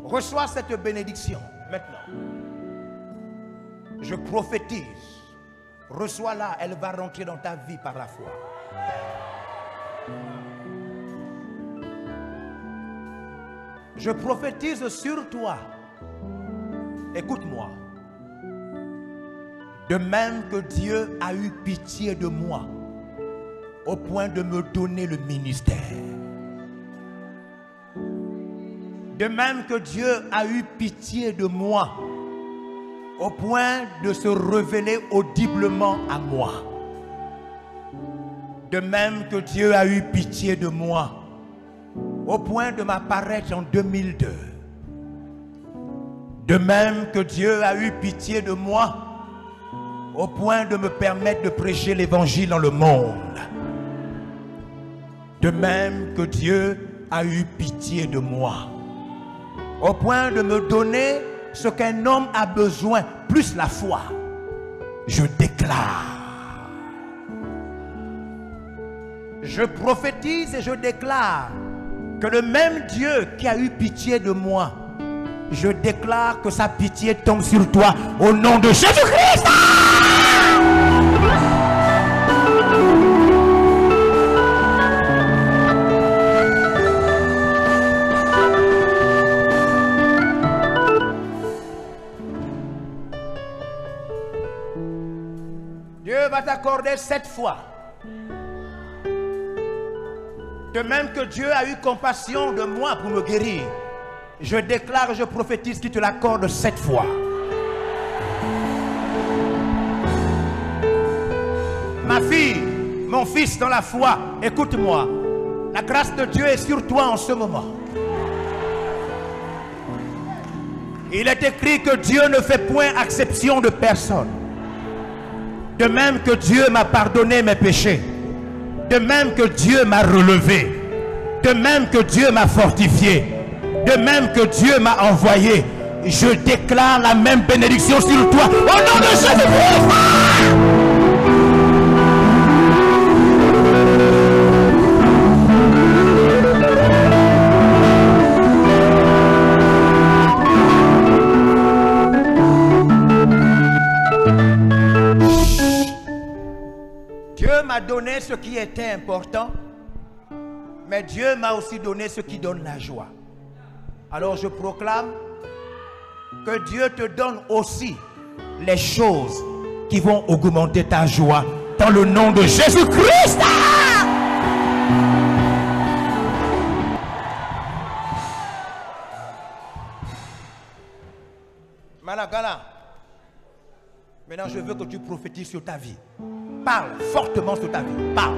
Reçois cette bénédiction maintenant. Je prophétise. Reçois-la, elle va rentrer dans ta vie par la foi. Je prophétise sur toi. Écoute-moi. De même que Dieu a eu pitié de moi, au point de me donner le ministère. De même que Dieu a eu pitié de moi, au point de se révéler audiblement à moi. De même que Dieu a eu pitié de moi, au point de m'apparaître en 2002. De même que Dieu a eu pitié de moi, au point de me permettre de prêcher l'évangile dans le monde. De même que Dieu a eu pitié de moi, au point de me donner ce qu'un homme a besoin, plus la foi. Je déclare. Je prophétise et je déclare que le même Dieu qui a eu pitié de moi, je déclare que sa pitié tombe sur toi au nom de Jésus-Christ. Dieu va t'accorder 7 fois. De même que Dieu a eu compassion de moi pour me guérir, je déclare et je prophétise qu'il te l'accorde 7 fois. Ma fille, mon fils dans la foi, écoute-moi. La grâce de Dieu est sur toi en ce moment. Il est écrit que Dieu ne fait point exception de personne. De même que Dieu m'a pardonné mes péchés. De même que Dieu m'a relevé. De même que Dieu m'a fortifié. De même que Dieu m'a envoyé. Je déclare la même bénédiction sur toi. Au nom de Jésus-Christ. Dieu m'a donné ce qui était important, mais Dieu m'a aussi donné ce qui donne la joie. Alors je proclame que Dieu te donne aussi les choses qui vont augmenter ta joie dans le nom de Jésus-Christ. Managana, maintenant je veux que tu prophétises sur ta vie. Parle fortement sur ta vie. Parle.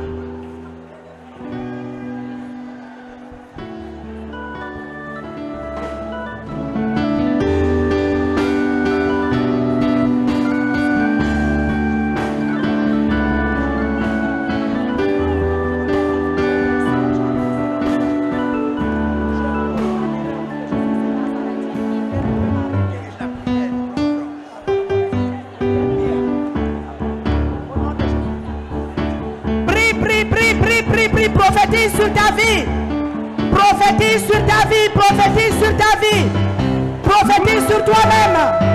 Prophétise sur ta vie. Prophétise sur ta vie. Prophétise sur ta vie. Prophétise sur toi-même.